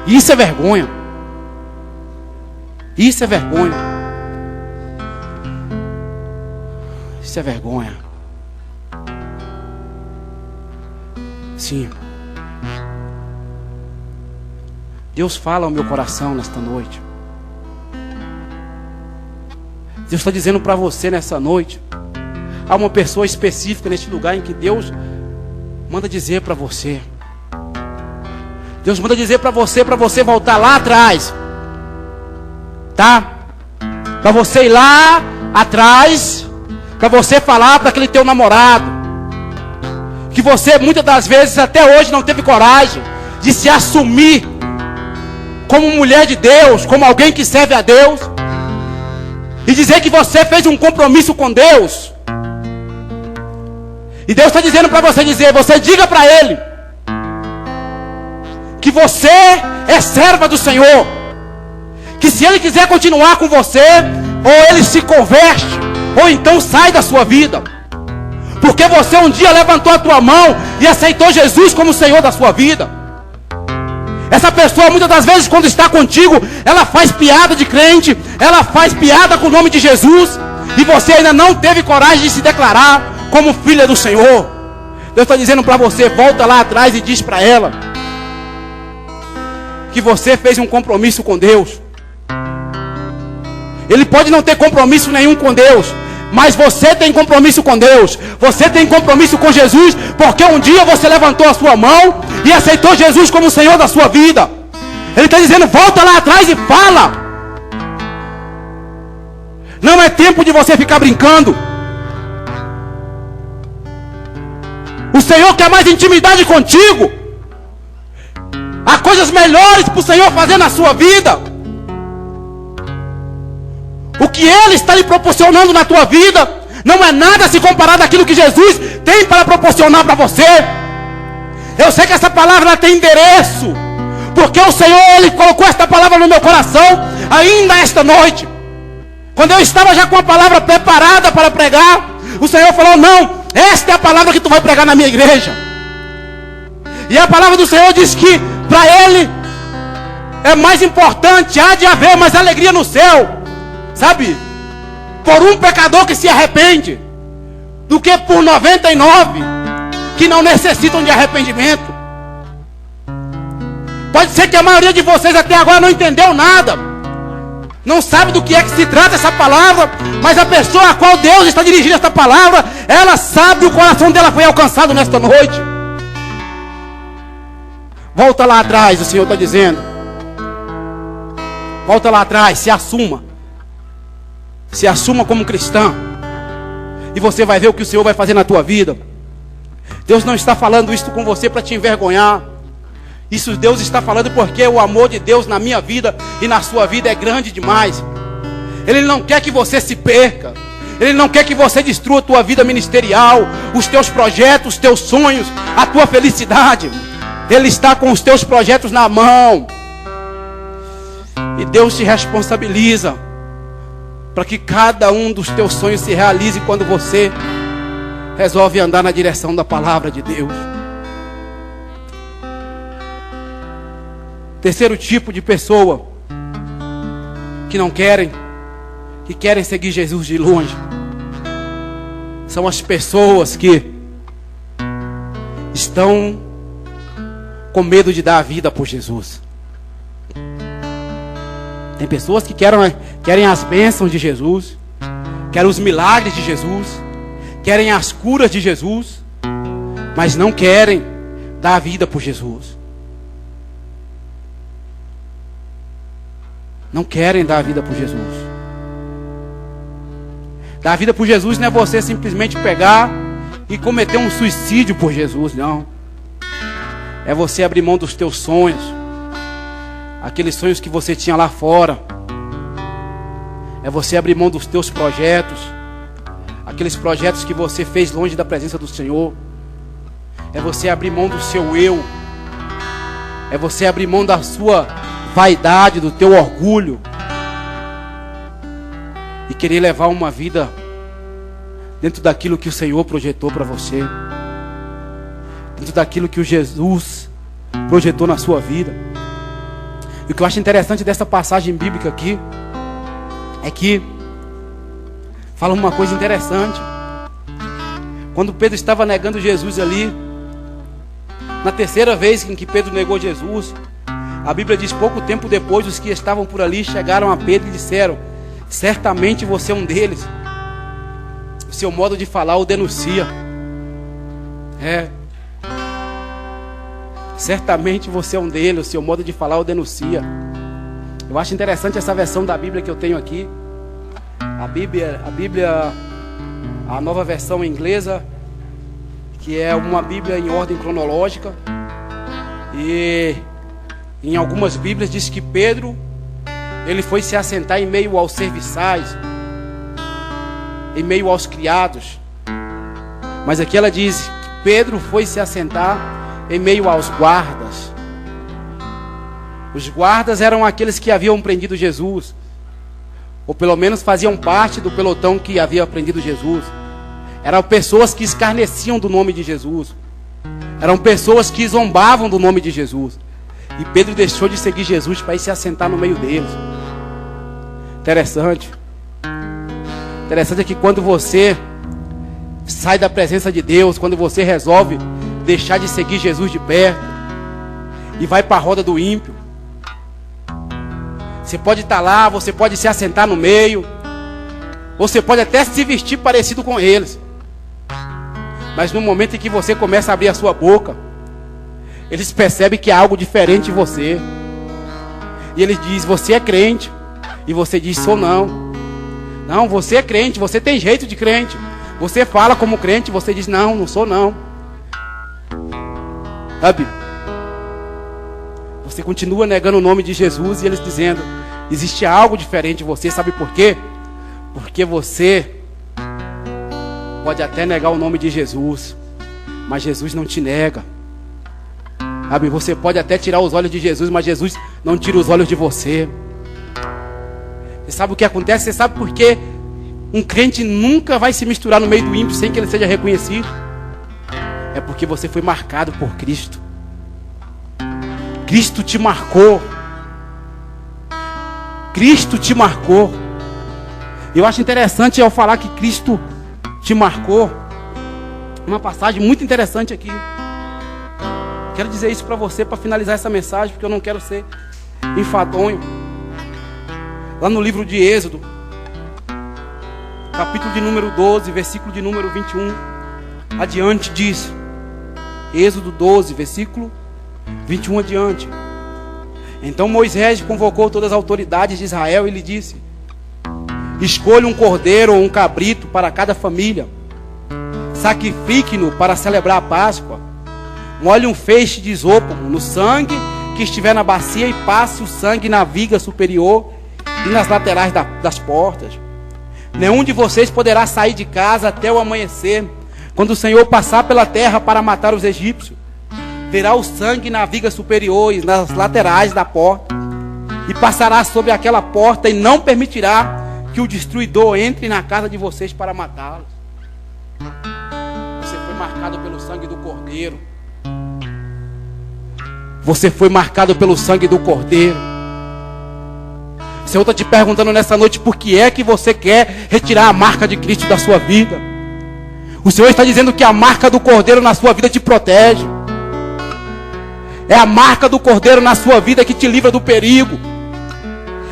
Isso é vergonha. Isso é vergonha. Isso é vergonha. Sim. Deus fala ao meu coração nesta noite. Deus está dizendo para você nessa noite. Há uma pessoa específica neste lugar em que Deus manda dizer para você. Deus manda dizer para você voltar lá atrás. Tá? Para você ir lá atrás, para você falar para aquele teu namorado que você muitas das vezes até hoje não teve coragem de se assumir como mulher de Deus, como alguém que serve a Deus, e dizer que você fez um compromisso com Deus. E Deus está dizendo para você você diga para Ele que você é serva do Senhor, que se Ele quiser continuar com você, ou Ele se converte, ou então sai da sua vida, porque você um dia levantou a tua mão e aceitou Jesus como Senhor da sua vida. Essa pessoa muitas das vezes quando está contigo, ela faz piada de crente, ela faz piada com o nome de Jesus, e você ainda não teve coragem de se declarar como filha do Senhor. Deus está dizendo para você, volta lá atrás e diz para ela que você fez um compromisso com Deus. Ele pode não ter compromisso nenhum com Deus, mas você tem compromisso com Deus. Você tem compromisso com Jesus, porque um dia você levantou a sua mão e aceitou Jesus como o Senhor da sua vida. Ele está dizendo, volta lá atrás e fala. Não é tempo de você ficar brincando. O Senhor quer mais intimidade contigo. Há coisas melhores para o Senhor fazer na sua vida. O que Ele está lhe proporcionando na tua vida não é nada se comparado àquilo que Jesus tem para proporcionar para você. Eu sei que essa palavra ela tem endereço, porque o Senhor Ele colocou esta palavra no meu coração ainda esta noite. Quando eu estava já com a palavra preparada para pregar, o Senhor falou, não, esta é a palavra que tu vai pregar na minha igreja. E a palavra do Senhor diz que para Ele é mais importante, há de haver mais alegria no céu, sabe, por um pecador que se arrepende, do que por 99 que não necessitam de arrependimento. Pode ser que a maioria de vocês até agora não entendeu nada, não sabe do que é que se trata essa palavra, mas a pessoa a qual Deus está dirigindo esta palavra, ela sabe, o coração dela foi alcançado nesta noite. Volta lá atrás, o Senhor está dizendo. Volta lá atrás, se assuma. Se assuma como cristão. E você vai ver o que o Senhor vai fazer na tua vida. Deus não está falando isso com você para te envergonhar. Isso Deus está falando porque o amor de Deus na minha vida e na sua vida é grande demais. Ele não quer que você se perca. Ele não quer que você destrua a tua vida ministerial, os teus projetos, os teus sonhos, a tua felicidade. Ele está com os teus projetos na mão. E Deus te responsabiliza para que cada um dos teus sonhos se realize quando você resolve andar na direção da palavra de Deus. Terceiro tipo de pessoa que não querem, que querem seguir Jesus de longe, são as pessoas que estão com medo de dar a vida por Jesus. Tem pessoas que querem as bênçãos de Jesus, querem os milagres de Jesus, querem as curas de Jesus, mas não querem dar a vida por Jesus. Não querem dar a vida por Jesus. Dar a vida por Jesus não é você simplesmente pegar e cometer um suicídio por Jesus, não. É você abrir mão dos teus sonhos, aqueles sonhos que você tinha lá fora. É você abrir mão dos teus projetos, aqueles projetos que você fez longe da presença do Senhor. É você abrir mão do seu eu. É você abrir mão da sua vaidade, do teu orgulho, e querer levar uma vida dentro daquilo que o Senhor projetou para você, dentro daquilo que o Jesus projetou na sua vida. E o que eu acho interessante dessa passagem bíblica aqui é que fala uma coisa interessante. Quando Pedro estava negando Jesus ali, na terceira vez em que Pedro negou Jesus, a Bíblia diz: pouco tempo depois, os que estavam por ali chegaram a Pedro e disseram: certamente você é um deles. O seu modo de falar o denuncia. Certamente você é um deles. O seu modo de falar o denuncia. Eu acho interessante essa versão da Bíblia que eu tenho aqui. A Bíblia, a nova versão inglesa, que é uma Bíblia em ordem cronológica. E em algumas Bíblias diz que Pedro, ele foi se assentar em meio aos serviçais, em meio aos criados. Mas aqui ela diz que Pedro foi se assentar em meio aos guardas. Os guardas eram aqueles que haviam prendido Jesus, ou pelo menos faziam parte do pelotão que havia prendido Jesus. Eram pessoas que escarneciam do nome de Jesus. Eram pessoas que zombavam do nome de Jesus. E Pedro deixou de seguir Jesus para ir se assentar no meio deles. Interessante. Interessante é que quando você sai da presença de Deus, quando você resolve deixar de seguir Jesus de perto e vai para a roda do ímpio, você pode estar lá, você pode se assentar no meio, você pode até se vestir parecido com eles, mas no momento em que você começa a abrir a sua boca, eles percebem que há algo diferente em você. E eles dizem: você é crente. E você diz: sou não. Não, você é crente, você tem jeito de crente. Você fala como crente, você diz: não, não sou não. Sabe? Você continua negando o nome de Jesus e eles dizendo: existe algo diferente em você. Sabe por quê? Porque você pode até negar o nome de Jesus, mas Jesus não te nega. Sabe? Você pode até tirar os olhos de Jesus, mas Jesus não tira os olhos de você. Você sabe o que acontece? Você sabe por quê? Um crente nunca vai se misturar no meio do ímpio sem que ele seja reconhecido. É porque você foi marcado por Cristo. Cristo te marcou. Cristo te marcou. Eu acho interessante ao falar que Cristo te marcou, uma passagem muito interessante aqui. Quero dizer isso para você, para finalizar essa mensagem, porque eu não quero ser enfadonho. Lá no livro de Êxodo, capítulo de número 12, versículo de número 21, adiante diz, Êxodo 12, versículo 21 adiante. Então Moisés convocou todas as autoridades de Israel e lhe disse: escolha um cordeiro ou um cabrito para cada família. Sacrifique-no para celebrar a Páscoa. Molhe um feixe de isopo no sangue que estiver na bacia e passe o sangue na viga superior e nas laterais das portas. Nenhum de vocês poderá sair de casa até o amanhecer, quando o Senhor passar pela terra para matar os egípcios. Verá o sangue na viga superior e nas laterais da porta, e passará sobre aquela porta e não permitirá que o destruidor entre na casa de vocês para matá-los. Você foi marcado pelo sangue do Cordeiro. Você foi marcado pelo sangue do Cordeiro. O Senhor está te perguntando nessa noite por que é que você quer retirar a marca de Cristo da sua vida. O Senhor está dizendo que a marca do Cordeiro na sua vida te protege. É a marca do Cordeiro na sua vida que te livra do perigo.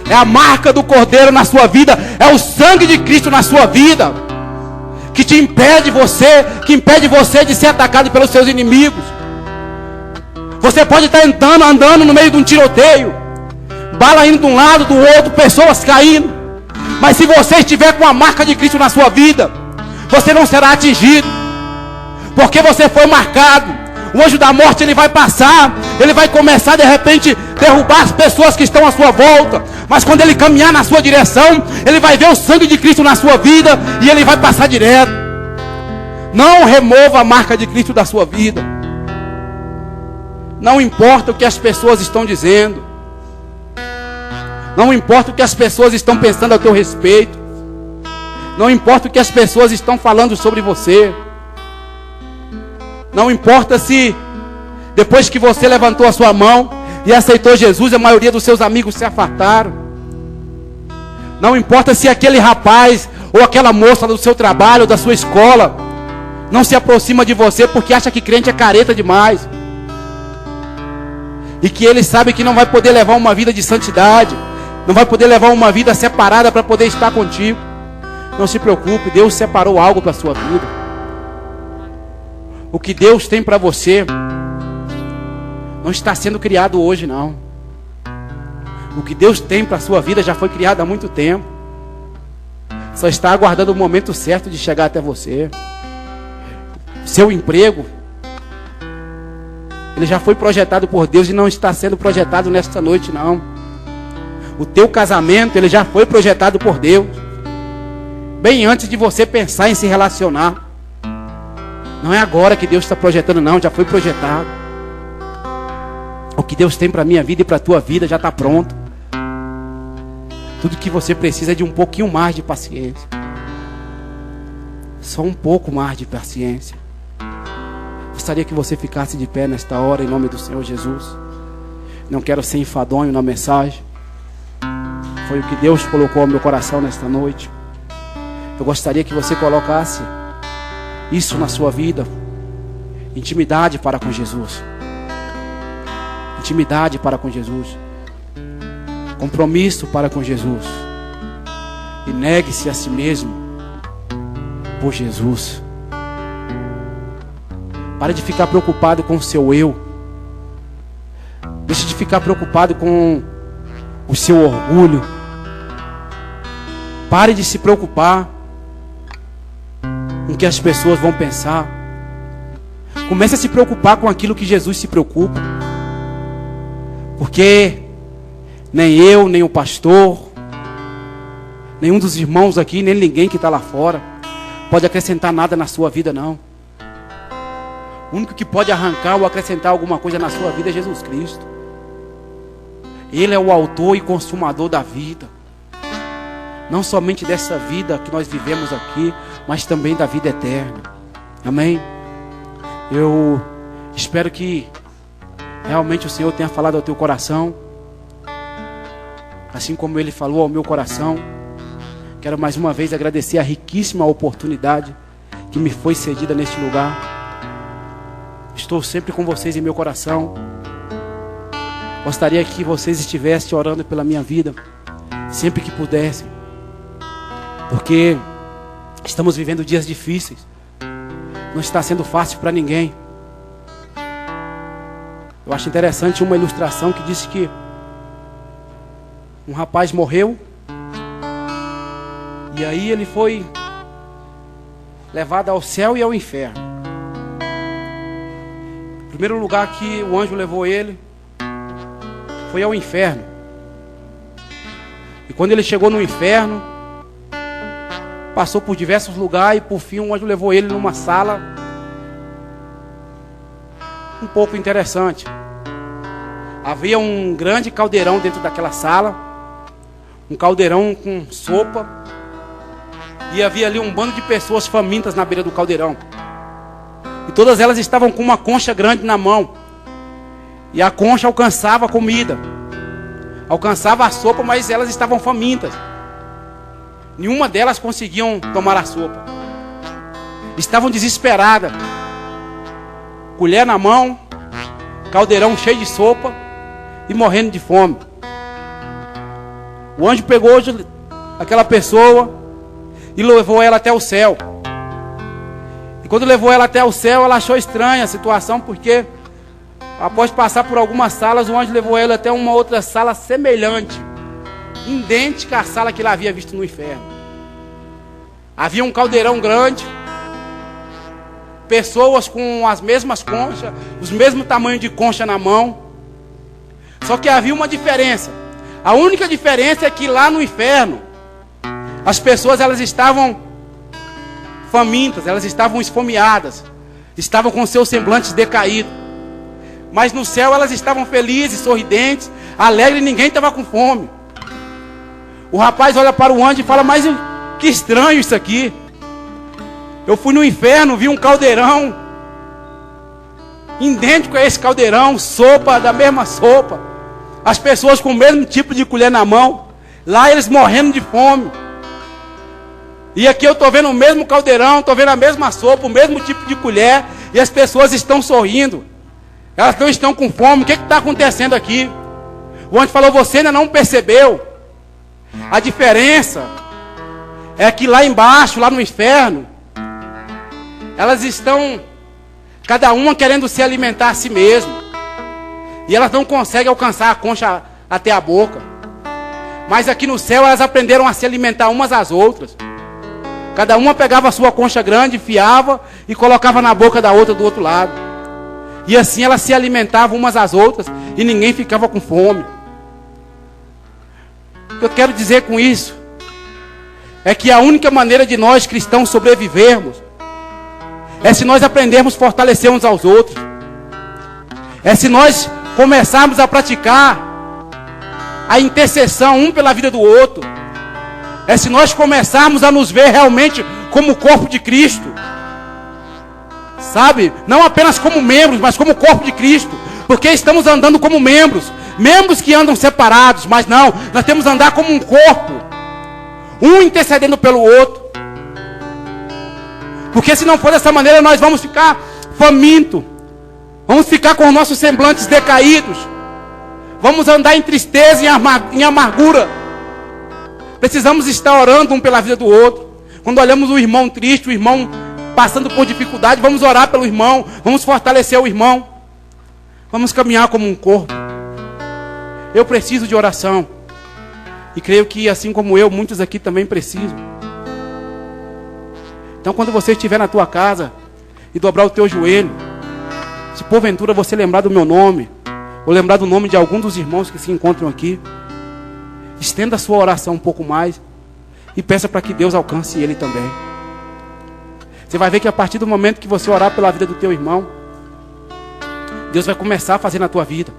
É a marca do Cordeiro na sua vida. É o sangue de Cristo na sua vida que te impede você de ser atacado pelos seus inimigos. Você pode estar andando no meio de um tiroteio, bala indo de um lado, do outro, pessoas caindo. Mas se você estiver com a marca de Cristo na sua vida, você não será atingido, porque você foi marcado. O anjo da morte, ele vai passar, ele vai começar de repente derrubar as pessoas que estão à sua volta, mas quando ele caminhar na sua direção, ele vai ver o sangue de Cristo na sua vida e ele vai passar direto. Não remova a marca de Cristo da sua vida. Não importa o que as pessoas estão dizendo, não importa o que as pessoas estão pensando a teu respeito, não importa o que as pessoas estão falando sobre você. Não importa se depois que você levantou a sua mão e aceitou Jesus, a maioria dos seus amigos se afastaram. Não importa se aquele rapaz ou aquela moça do seu trabalho, da sua escola, não se aproxima de você porque acha que crente é careta demais. E que ele sabe que não vai poder levar uma vida de santidade, não vai poder levar uma vida separada para poder estar contigo. Não se preocupe, Deus separou algo para a sua vida. O que Deus tem para você não está sendo criado hoje, não. O que Deus tem para a sua vida já foi criado há muito tempo. Só está aguardando o momento certo de chegar até você. Seu emprego, ele já foi projetado por Deus e não está sendo projetado nesta noite, não. O teu casamento, ele já foi projetado por Deus, bem antes de você pensar em se relacionar. Não é agora que Deus está projetando, não, já foi projetado. O que Deus tem para a minha vida e para a tua vida já está pronto. Tudo que você precisa é de um pouquinho mais de paciência. Só um pouco mais de paciência. Gostaria que você ficasse de pé nesta hora, em nome do Senhor Jesus. Não quero ser enfadonho na mensagem. Foi o que Deus colocou ao meu coração nesta noite. Eu gostaria que você colocasse isso na sua vida. Intimidade para com Jesus. Intimidade para com Jesus. Compromisso para com Jesus. E negue-se a si mesmo por Jesus. Pare de ficar preocupado com o seu eu. Deixe de ficar preocupado com o seu orgulho. Pare de se preocupar com o que as pessoas vão pensar. Comece a se preocupar com aquilo que Jesus se preocupa. Porque nem eu, nem o pastor, nenhum dos irmãos aqui, nem ninguém que está lá fora pode acrescentar nada na sua vida, não. O único que pode arrancar ou acrescentar alguma coisa na sua vida é Jesus Cristo. Ele é o autor e consumador da vida. Não somente dessa vida que nós vivemos aqui, mas também da vida eterna. Amém? Eu espero que realmente o Senhor tenha falado ao teu coração, assim como Ele falou ao meu coração. Quero mais uma vez agradecer a riquíssima oportunidade que me foi cedida neste lugar. Estou sempre com vocês em meu coração. Gostaria que vocês estivessem orando pela minha vida, sempre que pudessem, porque estamos vivendo dias difíceis. Não está sendo fácil para ninguém. Eu acho interessante uma ilustração que diz que um rapaz morreu e aí ele foi levado ao céu e ao inferno. O primeiro lugar que o anjo levou ele foi ao inferno. E quando ele chegou no inferno, passou por diversos lugares e por fim o anjo levou ele numa sala um pouco interessante. Havia um grande caldeirão dentro daquela sala, um caldeirão com sopa, e havia ali um bando de pessoas famintas na beira do caldeirão. E todas elas estavam com uma concha grande na mão. E a concha alcançava a comida, alcançava a sopa, mas elas estavam famintas. Nenhuma delas conseguiam tomar a sopa. Estavam desesperadas. Colher na mão, caldeirão cheio de sopa e morrendo de fome. O anjo pegou aquela pessoa e levou ela até o céu. E quando levou ela até o céu, ela achou estranha a situação, porque após passar por algumas salas, o anjo levou ela até uma outra sala semelhante, idêntica à sala que ela havia visto no inferno. Havia um caldeirão grande, pessoas com as mesmas conchas, os mesmos tamanhos de concha na mão. Só que havia uma diferença. A única diferença é que lá no inferno, as pessoas elas estavam famintas, elas estavam esfomeadas, estavam com seus semblantes decaídos. Mas no céu elas estavam felizes, sorridentes, alegres, e ninguém estava com fome. O rapaz olha para o anjo e fala: mas que estranho isso aqui. Eu fui no inferno, vi um caldeirão idêntico a esse caldeirão, sopa da mesma sopa, as pessoas com o mesmo tipo de colher na mão, lá eles morrendo de fome. E aqui eu estou vendo o mesmo caldeirão, estou vendo a mesma sopa, o mesmo tipo de colher, e as pessoas estão sorrindo, elas não estão com fome. O que está acontecendo aqui? O anjo falou: você ainda não percebeu? A diferença é que lá embaixo, lá no inferno, elas estão, cada uma querendo se alimentar a si mesma, e elas não conseguem alcançar a concha até a boca. Mas aqui no céu elas aprenderam a se alimentar umas às outras. Cada uma pegava a sua concha grande, enfiava e colocava na boca da outra do outro lado. E assim elas se alimentavam umas às outras e ninguém ficava com fome. O que eu quero dizer com isso é que a única maneira de nós cristãos sobrevivermos é se nós aprendermos a fortalecer uns aos outros. É se nós começarmos a praticar a intercessão um pela vida do outro. É se nós começarmos a nos ver realmente como o corpo de Cristo. Sabe? Não apenas como membros, mas como o corpo de Cristo. Porque estamos andando como membros. Membros que andam separados, mas não. Nós temos que andar como um corpo. Um intercedendo pelo outro. Porque se não for dessa maneira, nós vamos ficar famintos. Vamos ficar com os nossos semblantes decaídos. Vamos andar em tristeza e em amargura. Precisamos estar orando um pela vida do outro. Quando olhamos o irmão triste, o irmão passando por dificuldade, vamos orar pelo irmão. Vamos fortalecer o irmão. Vamos caminhar como um corpo. Eu preciso de oração. E creio que assim como eu, muitos aqui também precisam. Então quando você estiver na tua casa e dobrar o teu joelho, se porventura você lembrar do meu nome, ou lembrar do nome de algum dos irmãos que se encontram aqui, estenda a sua oração um pouco mais e peça para que Deus alcance ele também. Você vai ver que a partir do momento que você orar pela vida do teu irmão, Deus vai começar a fazer na tua vida.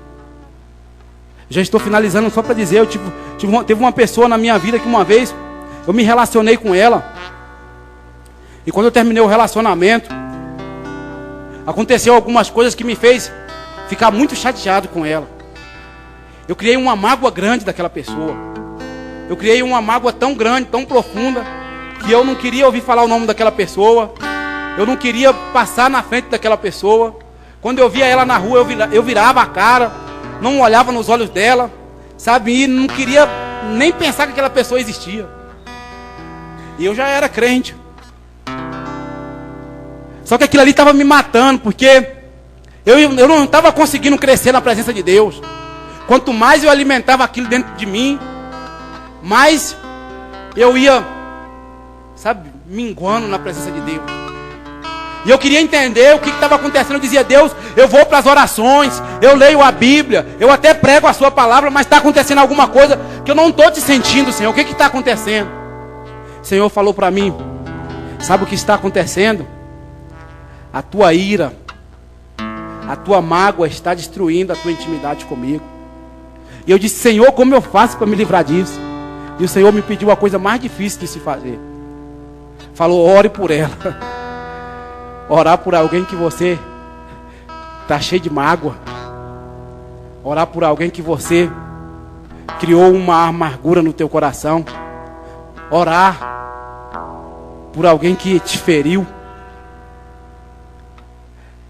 Já estou finalizando só para dizer, teve uma pessoa na minha vida que uma vez eu me relacionei com ela. E quando eu terminei o relacionamento, aconteceu algumas coisas que me fez ficar muito chateado com ela. Eu criei uma mágoa grande daquela pessoa. Eu criei uma mágoa tão grande, tão profunda, que eu não queria ouvir falar o nome daquela pessoa. Eu não queria passar na frente daquela pessoa. Quando eu via ela na rua, eu virava a cara, não olhava nos olhos dela, sabe? E não queria nem pensar que aquela pessoa existia. E eu já era crente. Só que aquilo ali estava me matando, porque Eu não estava conseguindo crescer na presença de Deus. Quanto mais eu alimentava aquilo dentro de mim, mais eu ia, minguando na presença de Deus. E eu queria entender o que estava acontecendo. Eu dizia: Deus, eu vou para as orações, eu leio a Bíblia, eu até prego a sua palavra, mas está acontecendo alguma coisa que eu não estou te sentindo, Senhor. O que está acontecendo? O Senhor falou para mim: sabe o que está acontecendo? A tua ira, a tua mágoa está destruindo a tua intimidade comigo. E eu disse: Senhor, como eu faço para me livrar disso? E o Senhor me pediu a coisa mais difícil de se fazer. Falou: ore por ela. Orar por alguém que você está cheio de mágoa. Orar por alguém que você criou uma amargura no teu coração. Orar por alguém que te feriu.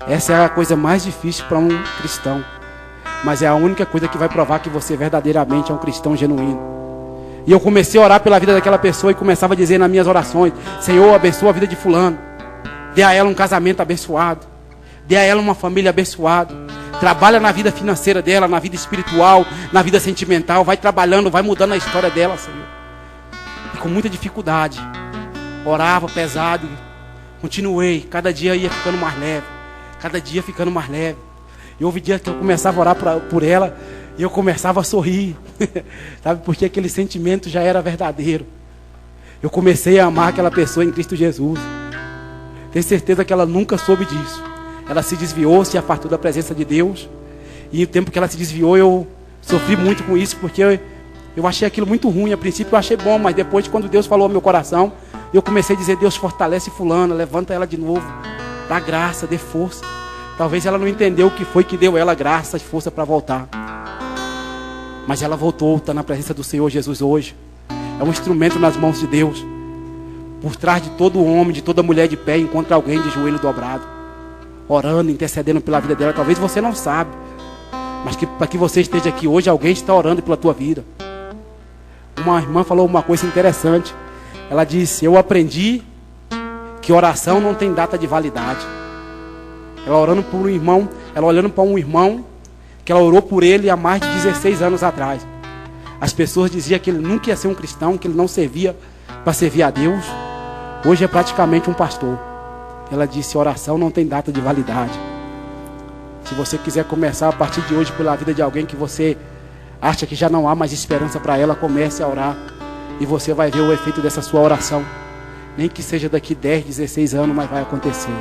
Essa é a coisa mais difícil para um cristão. Mas é a única coisa que vai provar que você verdadeiramente é um cristão genuíno. E eu comecei a orar pela vida daquela pessoa e começava a dizer nas minhas orações: Senhor, abençoa a vida de fulano. Dê a ela um casamento abençoado. Dê a ela uma família abençoada. Trabalha na vida financeira dela, na vida espiritual, na vida sentimental. Vai trabalhando, vai mudando a história dela, Senhor. E com muita dificuldade. Orava pesado. Continuei. Cada dia ia ficando mais leve. Cada dia ficando mais leve. E houve dias que eu começava a orar por ela e eu começava a sorrir. Sabe? Porque aquele sentimento já era verdadeiro. Eu comecei a amar aquela pessoa em Cristo Jesus. Tenho certeza que ela nunca soube disso. Ela se desviou, se afastou da presença de Deus. E o tempo que ela se desviou, eu sofri muito com isso, porque eu achei aquilo muito ruim. A princípio eu achei bom, mas depois, quando Deus falou ao meu coração, eu comecei a dizer: Deus, fortalece fulana, levanta ela de novo, dá graça, dê força. Talvez ela não entendeu o que foi que deu ela graça e força para voltar. Mas ela voltou, está na presença do Senhor Jesus hoje. É um instrumento nas mãos de Deus. Por trás de todo homem, de toda mulher de pé, encontra alguém de joelho dobrado, orando, intercedendo pela vida dela. Talvez você não sabe, mas para que você esteja aqui hoje, alguém está orando pela tua vida. Uma irmã falou uma coisa interessante. Ela disse: eu aprendi que oração não tem data de validade. Ela orando por um irmão, ela olhando para um irmão que ela orou por ele há mais de 16 anos atrás. As pessoas diziam que ele nunca ia ser um cristão, que ele não servia para servir a Deus. Hoje é praticamente um pastor. Ela disse: oração não tem data de validade. Se você quiser começar a partir de hoje pela vida de alguém que você acha que já não há mais esperança para ela, comece a orar. E você vai ver o efeito dessa sua oração. Nem que seja daqui 10, 16 anos, mas vai acontecer.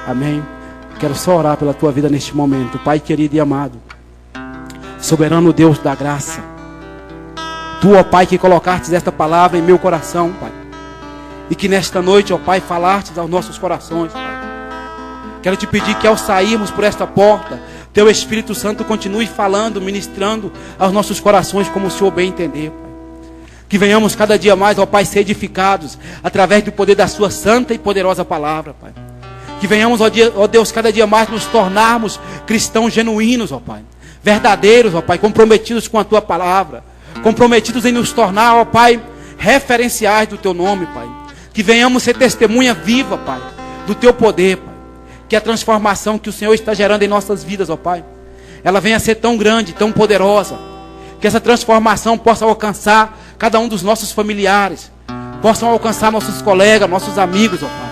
Amém? Quero só orar pela tua vida neste momento. Pai querido e amado, soberano Deus da graça, Tu, ó Pai, que colocastes esta palavra em meu coração, Pai. E que nesta noite, ó Pai, falastes aos nossos corações, Pai. Quero te pedir que ao sairmos por esta porta, Teu Espírito Santo continue falando, ministrando aos nossos corações como o Senhor bem entender, Pai. Que venhamos cada dia mais, ó Pai, ser edificados através do poder da Sua santa e poderosa palavra, Pai. Que venhamos, ó Deus, cada dia mais nos tornarmos cristãos genuínos, ó Pai. Verdadeiros, ó Pai, comprometidos com a Tua palavra. Comprometidos em nos tornar, ó Pai, referenciais do Teu nome, Pai. Que venhamos ser testemunha viva, Pai, do Teu poder, Pai. Que a transformação que o Senhor está gerando em nossas vidas, ó Pai, ela venha a ser tão grande, tão poderosa. Que essa transformação possa alcançar cada um dos nossos familiares. Possam alcançar nossos colegas, nossos amigos, ó Pai.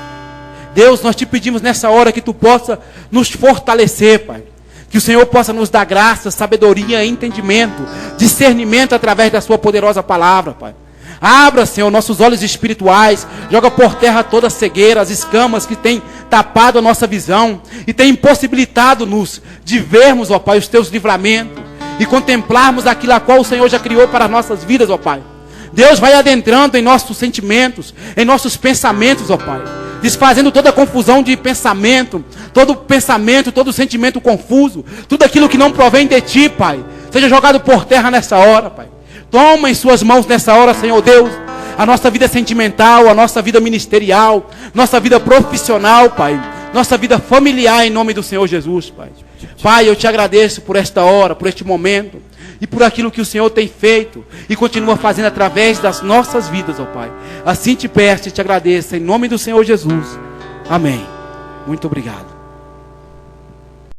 Deus, nós te pedimos nessa hora que Tu possa nos fortalecer, Pai. Que o Senhor possa nos dar graça, sabedoria, entendimento, discernimento através da Sua poderosa palavra, Pai. Abra, Senhor, nossos olhos espirituais. Joga por terra toda a cegueira, as escamas que têm tapado a nossa visão e têm impossibilitado-nos de vermos, ó Pai, os Teus livramentos e contemplarmos aquilo a qual o Senhor já criou para as nossas vidas, ó Pai. Deus, vai adentrando em nossos sentimentos, em nossos pensamentos, ó Pai. Desfazendo toda a confusão de pensamento, todo sentimento confuso, tudo aquilo que não provém de Ti, Pai, seja jogado por terra nessa hora, Pai. Toma em Suas mãos nessa hora, Senhor Deus, a nossa vida sentimental, a nossa vida ministerial, nossa vida profissional, Pai, nossa vida familiar, em nome do Senhor Jesus, Pai. Pai, eu Te agradeço por esta hora, por este momento, e por aquilo que o Senhor tem feito e continua fazendo através das nossas vidas, ó Pai. Assim Te peço e Te agradeço, em nome do Senhor Jesus. Amém. Muito obrigado.